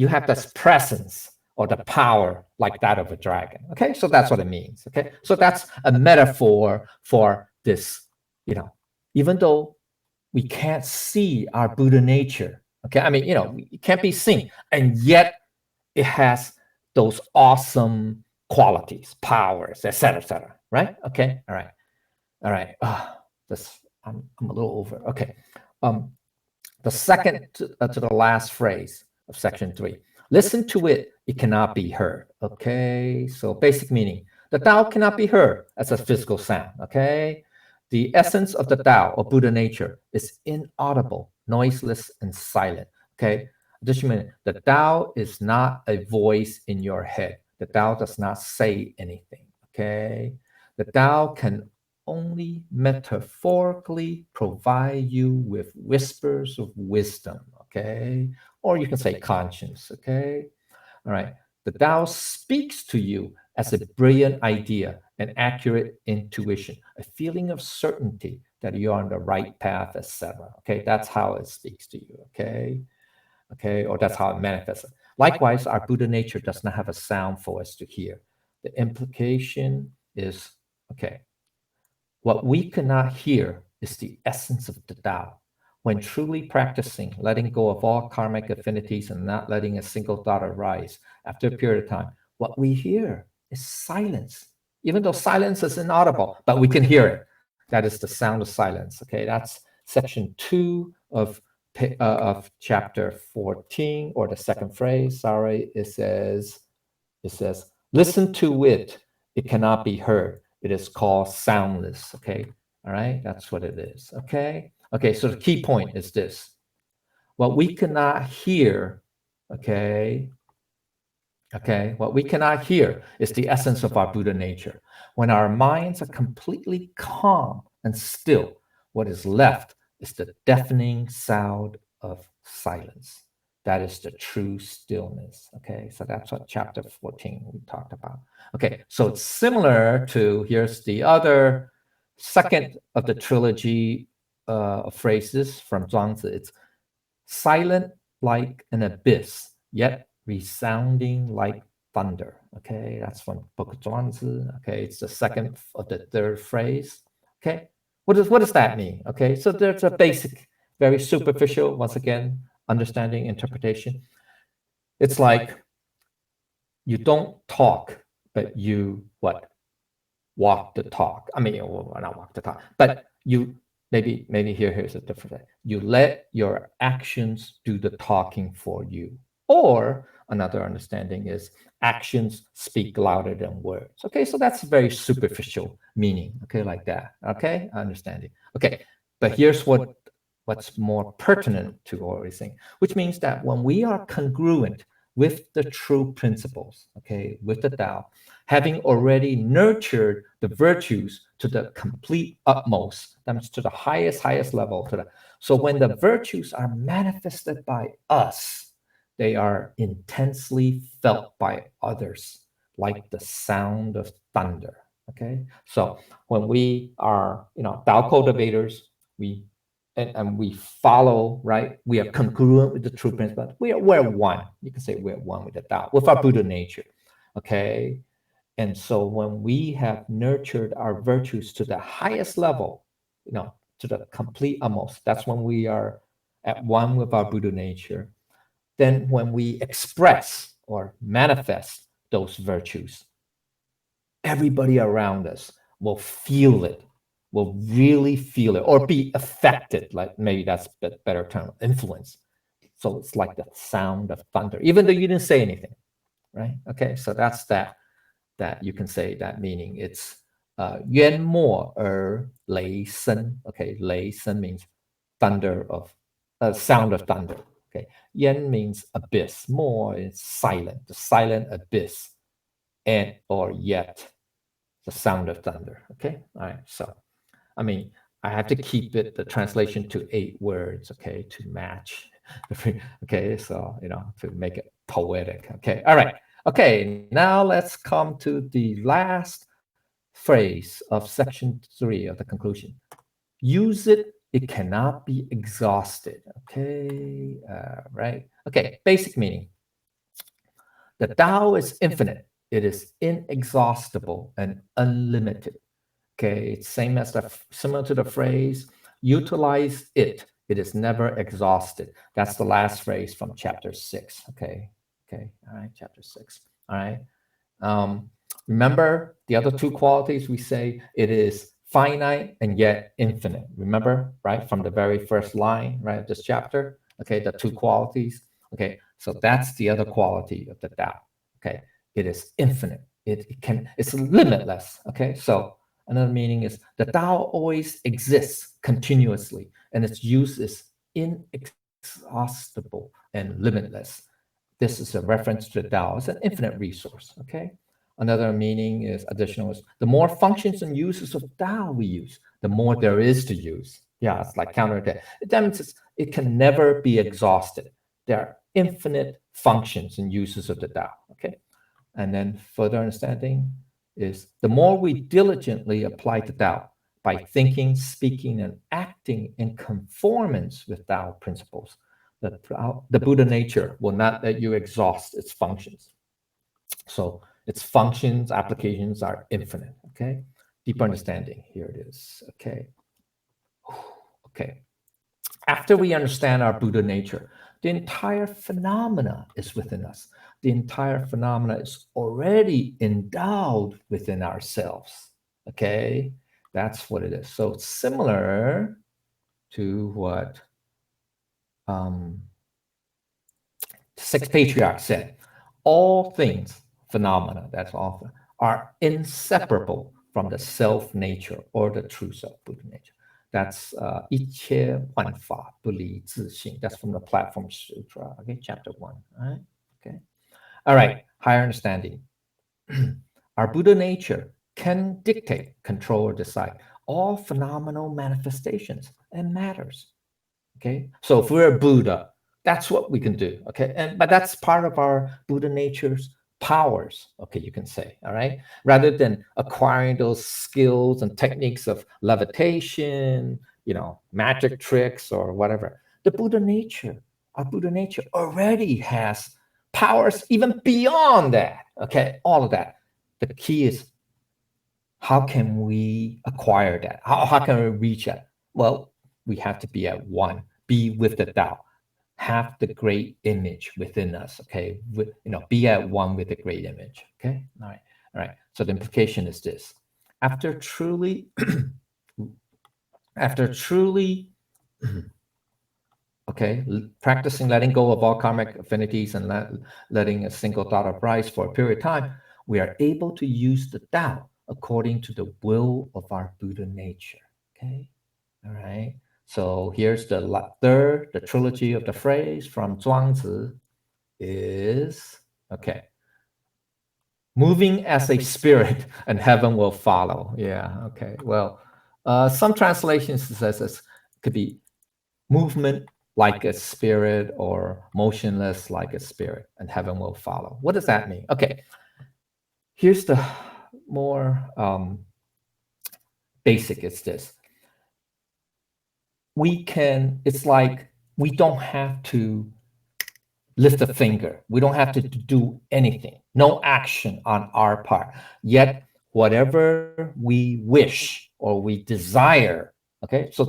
have this presence or the power like that of a dragon. Okay, so that's what it means. Okay, so that's a metaphor for this. Even though we can't see our Buddha nature. Okay, I mean, it can't be seen, and yet it has those awesome qualities, powers, et cetera, right? Okay, all right. This I'm a little over. Okay. The second to the last phrase of section 3. Listen to it, it cannot be heard. Okay. So basic meaning. The Tao cannot be heard as a physical sound. Okay. The essence of the Tao or Buddha nature is inaudible, noiseless, and silent. Okay. Additionally, the Tao is not a voice in your head. The Tao does not say anything. Okay. The Tao can only metaphorically provide you with whispers of wisdom, okay? Or you can say conscience, okay? All right. The Tao speaks to you as a brilliant idea, an accurate intuition, a feeling of certainty that you're on the right path, etc. Okay, that's how it speaks to you, okay? Okay, or that's how it manifests. Likewise, our Buddha nature does not have a sound for us to hear. The implication is, okay, what we cannot hear is the essence of the Tao. When truly practicing, letting go of all karmic affinities and not letting a single thought arise, after a period of time, what we hear is silence. Even though silence is inaudible, but we can hear it. That is the sound of silence. Okay, that's section 2 of chapter 14, or the second phrase. Sorry, it says, listen to it. It cannot be heard. It is called soundless. Okay. All right. That's what it is. Okay. Okay. So the key point is this: what we cannot hear, okay. Okay. What we cannot hear is the essence of our Buddha nature. When our minds are completely calm and still, what is left is the deafening sound of silence. That is the true stillness. Okay, so that's what chapter 14 we talked about. Okay, so it's similar to, here's the other second of the trilogy of phrases from Zhuangzi. It's silent like an abyss, yet resounding like thunder. Okay, that's from Book Zhuangzi. Okay, it's the second or the third phrase. Okay, what does that mean? Okay, so there's a basic, very superficial, once again, understanding, interpretation. It's like you don't talk, but you what? Walk the talk. I mean, well, not walk the talk, but you maybe here's a different thing. You let your actions do the talking for you. Or another understanding is actions speak louder than words. Okay, so that's a very superficial meaning. Okay, like that. Okay, understanding. Okay, but here's what's more pertinent to everything, which means that when we are congruent with the true principles, okay, with the Tao, having already nurtured the virtues to the complete utmost, that means to the highest level. So when the virtues are manifested by us, they are intensely felt by others, like the sound of thunder. Okay, so when we are, Tao cultivators, we and we follow, right? We are congruent with the true principle. We're one. You can say we're one with the Tao, with our Buddha nature. Okay. And so when we have nurtured our virtues to the highest level, to the complete almost, that's when we are at one with our Buddha nature. Then when we express or manifest those virtues, everybody around us will feel it, will really feel it, or be affected. Like maybe that's a better term, influence. So it's like the sound of thunder, even though you didn't say anything, right? Okay, so that's that you can say that meaning. It's 渊默而雷声. Okay, 雷声 means thunder of sound of thunder. Okay, 渊 means abyss. More is silent, the silent abyss, and or yet the sound of thunder. Okay, all right. So, I mean, I have to keep it the translation to 8 words. Okay, to match. Okay, so to make it poetic. Okay, all right. Okay, now let's come to the last phrase of section 3 of the conclusion. Use it, it cannot be exhausted. Okay, right. Okay, basic meaning. The Tao is infinite. It is inexhaustible and unlimited. Okay, it's similar to the phrase, utilize it. It is never exhausted. That's the last phrase from chapter 6. Okay, all right, chapter 6. All right. Remember the other 2 qualities we say it is finite and yet infinite. Remember, right, from the very first line, right, of this chapter. Okay, the 2 qualities. Okay, so that's the other quality of the Tao. Okay, it is infinite. It's limitless. Okay, so another meaning is the Tao always exists continuously, and its use is inexhaustible and limitless. This is a reference to the Tao as an infinite resource. Okay. Another meaning is additional is the more functions and uses of Tao we use, the more there is to use. Yeah, it's like counter that. It demonstrates it can never be exhausted. There are infinite functions and uses of the Tao. Okay. And then further understanding is the more we diligently apply the Tao by thinking, speaking, and acting in conformance with Tao principles, the Buddha nature will not let you exhaust its functions. So its functions, applications are infinite. Okay. Deeper understanding. Here it is. Okay. Okay. After we understand our Buddha nature, the entire phenomena is within us. The entire phenomena is already endowed within ourselves. Okay. That's what it is. So it's similar to what 6 patriarchs said. All things, phenomena, that's all, are inseparable from the self nature or the true self, Buddha nature. That's 一切万法不离自性. That's from the Platform Sutra. Okay, chapter 1. All right. Okay. All right. Higher understanding. Our Buddha nature can dictate, control, or decide all phenomenal manifestations and matters. Okay. So if we're a Buddha, that's what we can do. Okay. But that's part of our Buddha nature's powers. Okay, you can say, all right, rather than acquiring those skills and techniques of levitation, magic tricks or whatever. The Buddha nature, our Buddha nature already has powers even beyond that. Okay, all of that. The key is, how can we acquire that? How can we reach it? Well, we have to be at one, be with the Tao, have the great image within us. Okay, be at one with the great image. Okay, all right. So the implication is this: after truly, after truly okay, practicing letting go of all karmic affinities and letting a single thought arise for a period of time, we are able to use the Tao according to the will of our Buddha nature. Okay, all right. So here's the trilogy of the phrase from Zhuangzi is, okay, moving as a spirit and heaven will follow. Yeah, okay. Well, some translations says this could be movement like a spirit or motionless like a spirit, and heaven will follow. What does that mean? Okay, here's the more basic. It's this: it's like we don't have to lift a finger. We don't have to do anything. No action on our part. Yet, whatever we wish or we desire, okay, so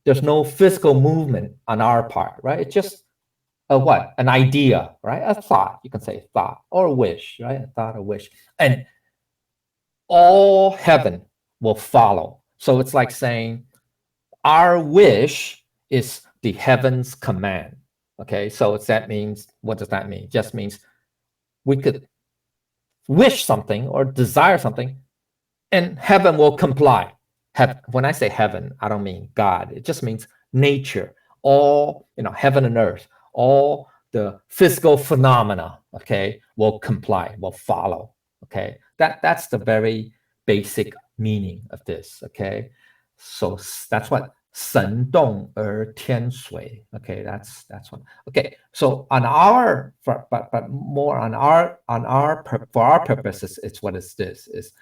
there's no physical movement on our part, right? It's just a what? An idea, right? A thought. You can say thought or a wish, right? A thought, a wish. And all heaven will follow. So it's like saying our wish is the heaven's command. Okay, so that means, what does that mean? It just means we could wish something or desire something, and heaven will comply. When I say heaven, I don't mean God. It just means nature, all heaven and earth, all the physical phenomena, okay, will comply, will follow. Okay, that's the very basic meaning of this. Okay, so that's what 神动而天随. Okay, that's what. Okay, so but more for our purposes, it's what is this is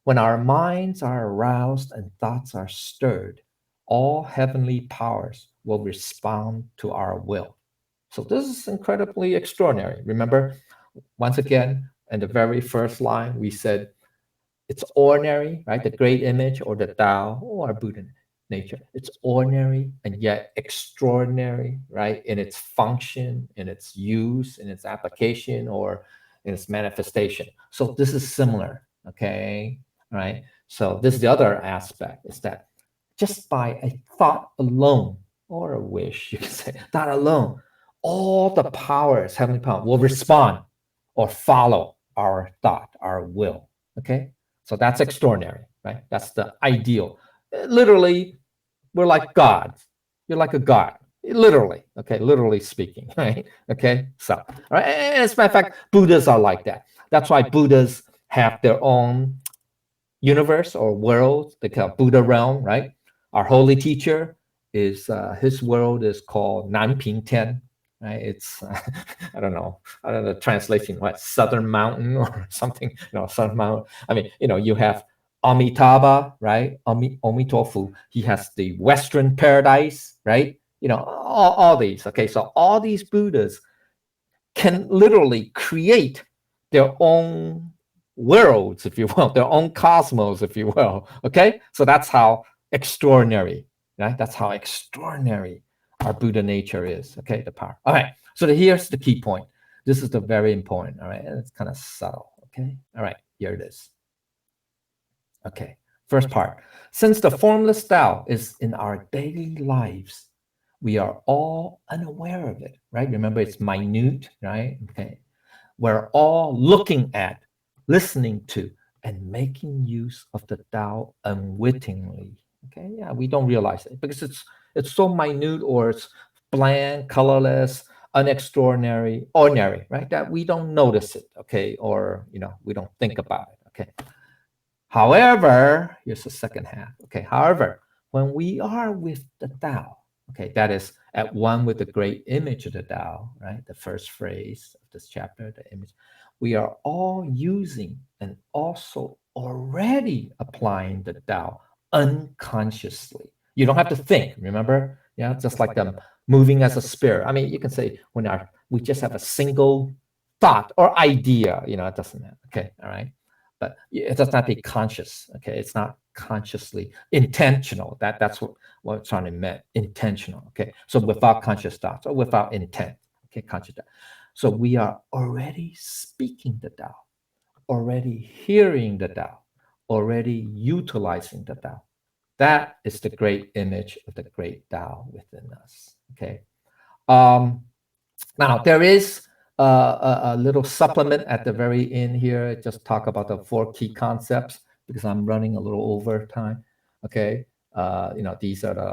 when our minds are aroused and thoughts are stirred, all heavenly powers will respond to our will. So this is incredibly extraordinary. Remember, once again, in the very first line, we said it's ordinary, right? The great image or the Tao or Buddha nature. It's ordinary and yet extraordinary, right? In its function, in its use, in its application, or in its manifestation. So this is similar, okay? Right? So this is the other aspect, is that just by a thought alone, or a wish, you can say, thought alone, all the powers, heavenly power, will respond or follow our thought, our will. Okay? So that's extraordinary, right? That's the ideal. Literally, we're like gods. You're like a god. Literally, okay, literally speaking, right? Okay, so, all right. And as a matter of fact, Buddhas are like that. That's why Buddhas have their own universe or world. They call Buddha realm, right? Our holy teacher is his world is called Nanping Ten, right? It's I don't know translation, what, Southern Mountain or something, Southern Mountain. I mean, you have Amitabha, right? Omitofu. He has the Western paradise, right? All these. Okay, so all these Buddhas can literally create their own worlds, if you will, their own cosmos, if you will. Okay, so that's how extraordinary, right? That's how extraordinary our Buddha nature is. Okay, the power. All right, so here's the key point. This is the very important. All right, and it's kind of subtle. Okay, all right, here it is. Okay, first part. Since the formless Tao is in our daily lives, we are all unaware of it, right? Remember, it's minute, right? Okay, we're all looking at, listening to, and making use of the Tao unwittingly. Okay, yeah, we don't realize it because it's so minute, or it's bland, colorless, unextraordinary, ordinary, right? That we don't notice it, okay, or we don't think about it. Okay. However, here's the second half. Okay, however, when we are with the Tao, okay, that is at one with the great image of the Tao, right? The first phrase of this chapter, the image, we are all using and also already applying the Tao unconsciously. You don't have to think, remember? Yeah, just like them moving as a spirit. I mean, you can say we just have a single thought or idea, it doesn't matter. Okay, all right. But it does not be conscious. Okay, it's not consciously intentional. That's what I'm trying to mean. Intentional. Okay, so without conscious thoughts or without intent. Okay, conscious thought. So we are already speaking the Tao, already hearing the Tao, already utilizing the Tao. That is the great image of the great Tao within us. Okay. Now there is a little supplement at the very end here. Just talk about the 4 key concepts because I'm running a little over time. Okay. These are the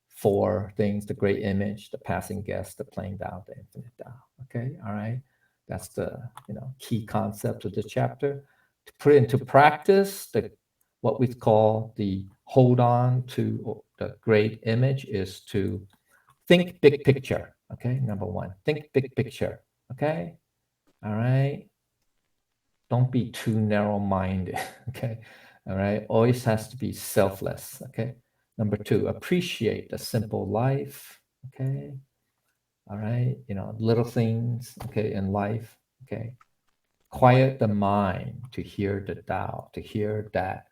4 things: the great image, the passing guest, the plain Tao, the infinite Tao. Okay. All right. That's the key concepts of the chapter. To put it into practice, what we call the hold on to the great image is to think big picture. Okay, number 1, think big picture. Okay, all right. Don't be too narrow-minded. Okay, all right. Always has to be selfless. Okay. Number 2, appreciate the simple life. Okay, all right. Little things. Okay, in life. Okay, quiet the mind to hear the Tao, to hear that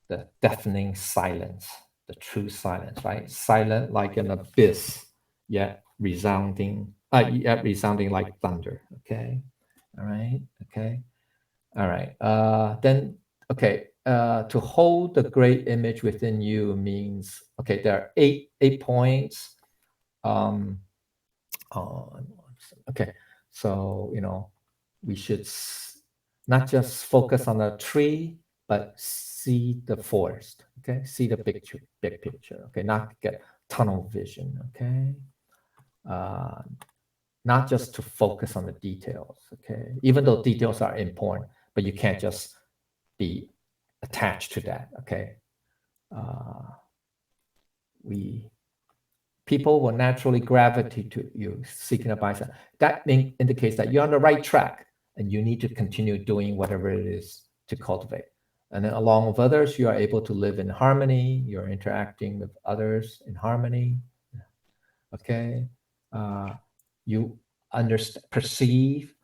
the deafening silence, the true silence, right? Silent like an abyss, yet resounding like thunder. Okay, all right, okay, all right. Then okay, to hold the great image within you means okay. There are eight points. Um, okay, so we should not just focus on the tree, but see the forest. Okay, see the big picture. Okay, not get tunnel vision. Okay, uh, not just to focus on the details. Okay, even though details are important, but you can't just be attached to that. Okay, people will naturally gravitate to you seeking advice. That indicates that you're on the right track and you need to continue doing whatever it is to cultivate. And then along with others, you are able to live in harmony. You're interacting with others in harmony. Okay. You understand, perceive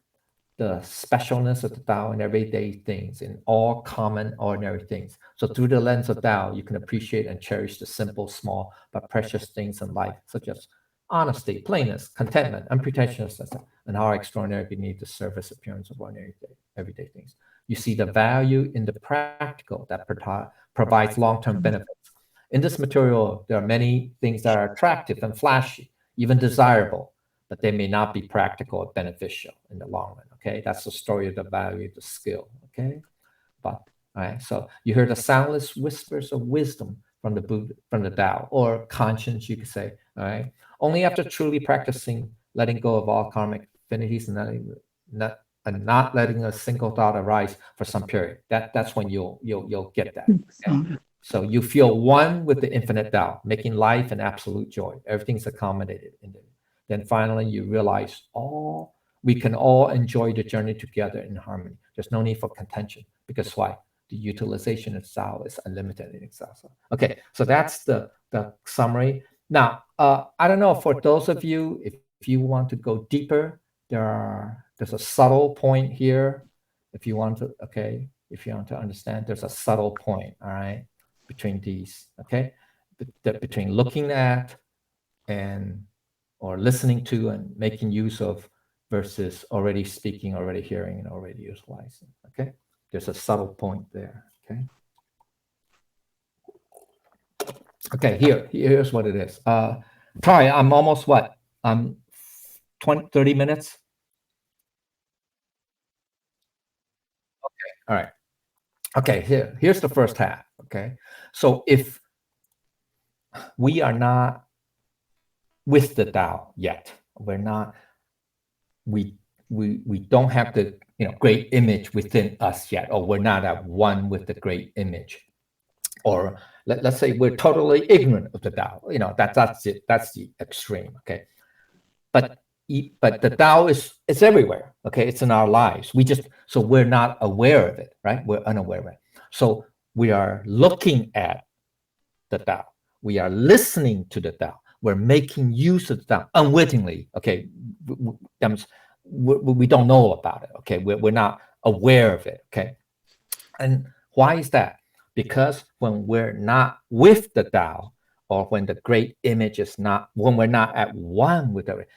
the specialness of the Tao in everyday things, in all common, ordinary things. So through the lens of Tao, you can appreciate and cherish the simple, small, but precious things in life, such as honesty, plainness, contentment, unpretentiousness, and how extraordinary beneath the surface appearance of ordinary everyday things. You see the value in the practical that provides long-term benefits. In this material, there are many things that are attractive and flashy, even desirable, but they may not be practical or beneficial in the long run. Okay, that's the story of the value of the skill. Okay, but all right. So you hear the soundless whispers of wisdom from the Buddha, from the Tao, or conscience, you could say. All right. Only after truly practicing, letting go of all karmic affinities and not letting a single thought arise for some period. That's when you'll get that. Okay? So you feel one with the infinite Tao, making life an absolute joy. Everything's accommodated in it. Then finally you realize we can all enjoy the journey together in harmony. There's no need for contention because why? The utilization of Tao is unlimited in itself. Okay, so that's the summary. Now, I don't know, for those of you, if you want to go deeper, there's a subtle point here. If you want to understand, there's a subtle point, all right, between these, okay? Between looking at or listening to and making use of versus already speaking, already hearing, and already utilizing. Okay, there's a subtle point there. Okay. Okay, here's what it is. Sorry, I'm almost what? 30 minutes. Okay, all right. Okay, here's the first half. Okay, so if we are not with the Tao yet, we don't have the great image within us yet, or we're not at one with the great image, or let's say we're totally ignorant of the Tao. That's it. That's the extreme. Okay, but the Tao is everywhere. Okay, it's in our lives. So we're not aware of it, right? We're unaware of it. So we are looking at the Tao. We are listening to the Tao. We're making use of the Tao unwittingly. Okay, we don't know about it. Okay, we're not aware of it. Okay, and why is that? Because when we're not with the Tao, or when the great image is not, when we're not at one with it,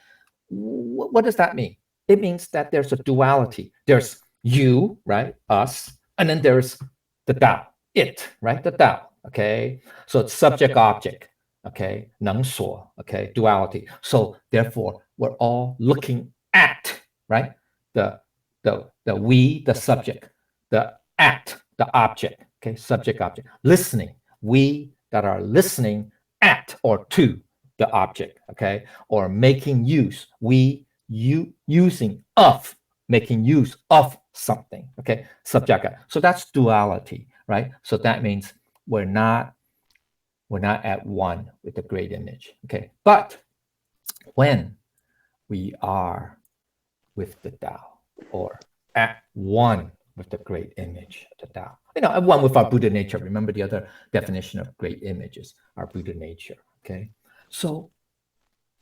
what does that mean? It means that there's a duality. There's you, right, us, and then there's the Tao, it, right, the Tao. Okay, so it's subject object. Okay, 能所, okay, duality. So therefore, we're all looking at, right, the we, the subject, the at, the object. Okay, subject object. Listening, we that are listening at or to the object. Okay, or making use, using of, making use of something. Okay, subject. So that's duality, right? So that means we're not at one with the great image. Okay, but when we are with the Tao, or at one with the great image of the Tao, at one with our Buddha nature. Remember the other definition of great images, our Buddha nature. Okay, so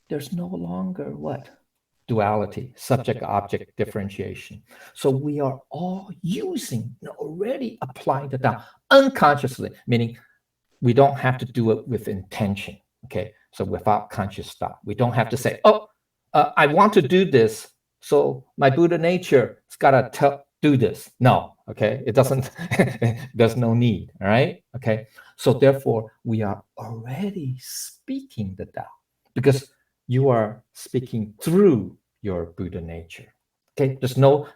there's no longer what? Duality, subject-object differentiation. So we are all using, already applying the Tao unconsciously, meaning we don't have to do it with intention. Okay, so without conscious thought, we don't have to say, oh, I want to do this, so my Buddha nature has got to do this. No, okay, it doesn't. There's no need. All right, okay. So therefore, we are already speaking the Tao, because you are speaking through your Buddha nature. Okay, there's no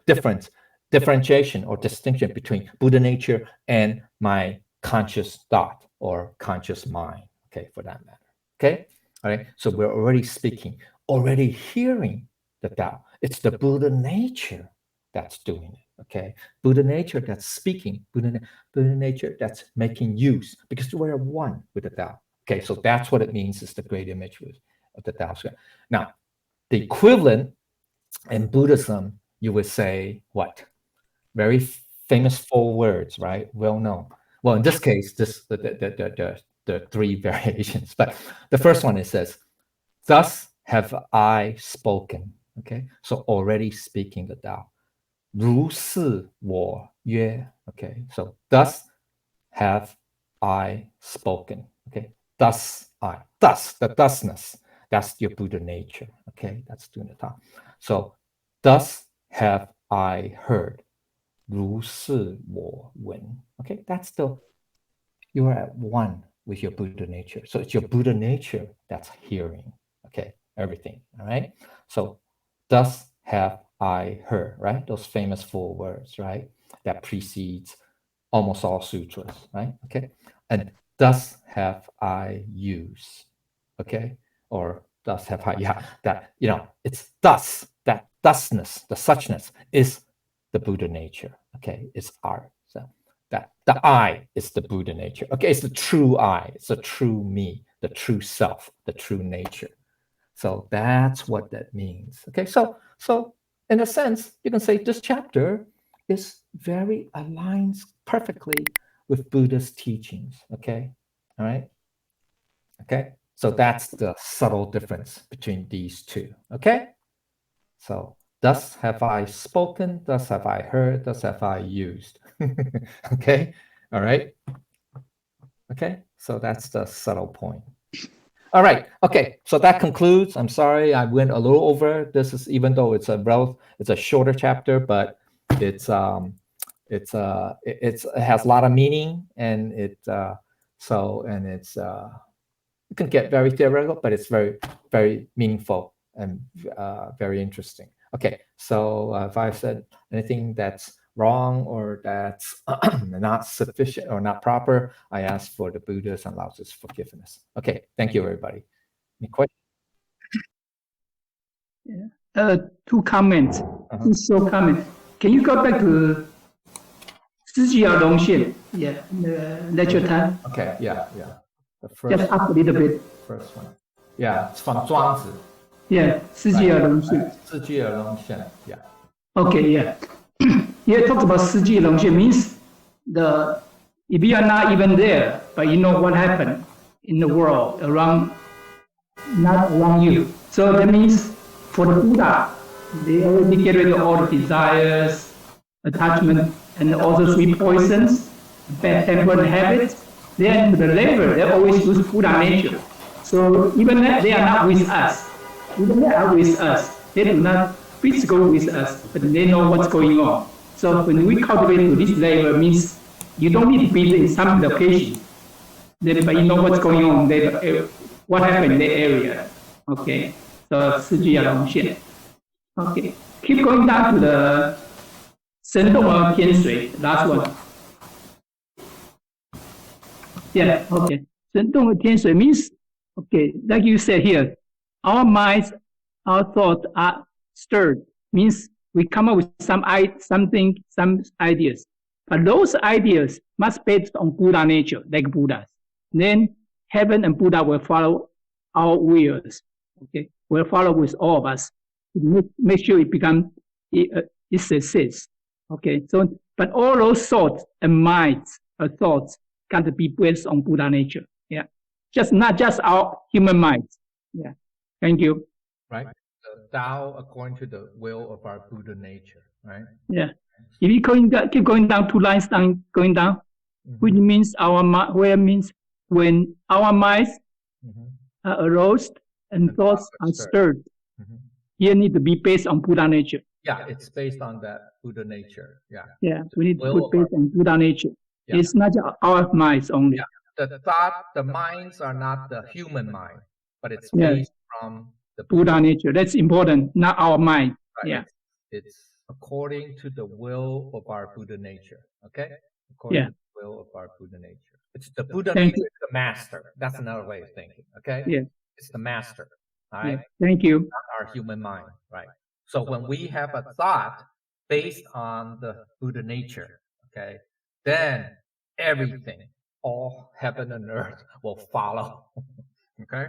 differentiation or distinction between Buddha nature and my conscious thought or conscious mind. Okay, for that matter. Okay, all right. So we're already speaking, already hearing the Tao. It's the Buddha nature that's doing it. Okay, Buddha nature that's speaking, Buddha nature that's making use, because we're one with the Tao. Okay, so that's what it means, is the great image of the Tao. Now, the equivalent in Buddhism, you would say what? Very famous 4 words, right? Well known. Well, in this case, the 3 variations, but the first one, it says, "Thus have I spoken." Okay, so already speaking the Tao. 如是我曰. Okay, so thus have I spoken. Okay, thus I, thus, the thusness, that's your Buddha nature. Okay, that's doing the Tao. So thus have I heard. 如是我闻. Okay, that's you are at one with your Buddha nature. So it's your Buddha nature that's hearing. Okay, everything. All right. So thus have I heard, right? Those famous 4 words, right? That precedes almost all sutras, right? Okay. And thus have I used. Okay. Or thus have I, that, it's thus, that thusness, the suchness is the Buddha nature. Okay. It's art. So that the I is the Buddha nature. Okay. It's the true I. It's the true me, the true self, the true nature. So that's what that means. Okay. So in a sense, you can say this chapter aligns perfectly with Buddha's teachings. Okay. All right. Okay. So that's the subtle difference between these 2. Okay. So thus have I spoken, thus have I heard, thus have I used. Okay. All right. Okay. So that's the subtle point. All right. Okay. So that concludes. I'm sorry I went a little over. This is, even though it's a shorter chapter, but it has a lot of meaning, and it can get very theoretical, but it's very, very meaningful and very interesting. Okay. So if I said anything that's wrong or that's not sufficient or not proper, I ask for the Buddha's and Laozi's forgiveness. Okay, thank you, everybody. Any questions? Yeah. 2 comments. 2 short comments. Can you go back to 四季而龙线? Yeah, lecture time. Okay, yeah. The first, just up a little bit. First one. Yeah, it's from 庄子. Yeah, 四季而龙线. 四季而龙线. Yeah. Okay, yeah. Here talks about 四季而龙线 means if you are not even there, but you know what happened in the world not around you. So that means for the Buddha, They already get rid of all the desires, attachment, and also three poisons, bad temper and habits. Then to the level, they always use Buddha nature. So even that they are not with us. Even they are with us. They do not physically with us, but they know what's going on. So when we cultivate to this level, means you don't need to be in some location, but you know what's going on, what happened in the area. Okay, so 四句要龙线. Okay, keep going down to the 神动而天水, last one. Yeah, okay. 神动而天水 means, okay, like you said here, our minds, our thoughts are stirred, means we come up with some ideas. But those ideas must be based on Buddha nature, like Buddhas. Then heaven and Buddha will follow our wills. Okay, will follow with all of us. Make sure it becomes it success. Okay, so but all those thoughts and minds or thoughts got to be based on Buddha nature. Yeah, not just our human minds. Yeah, thank you. Right, the Tao according to the will of our Buddha nature. Right. Yeah, if you keep going down 2 lines down, going down, which means where means when our minds are aroused and thoughts are stirred. Here need to be based on Buddha nature. Yeah, it's based on that Buddha nature. Yeah. Yeah, we need to put based on Buddha nature. Yeah. It's not our minds only. Yeah. The minds are not the human mind, but it's based from the Buddha nature. That's important, not our mind. Right. Yeah. It's according to the will of our Buddha nature. Okay? According to the will of our Buddha nature. It's the Buddha nature is the master. That's another way of thinking. Okay? Yeah. It's the master. All right. Yeah. Thank you. Not our human mind, right? So when we have a thought based on the Buddha nature, okay, then everything, all heaven and earth will follow. Okay.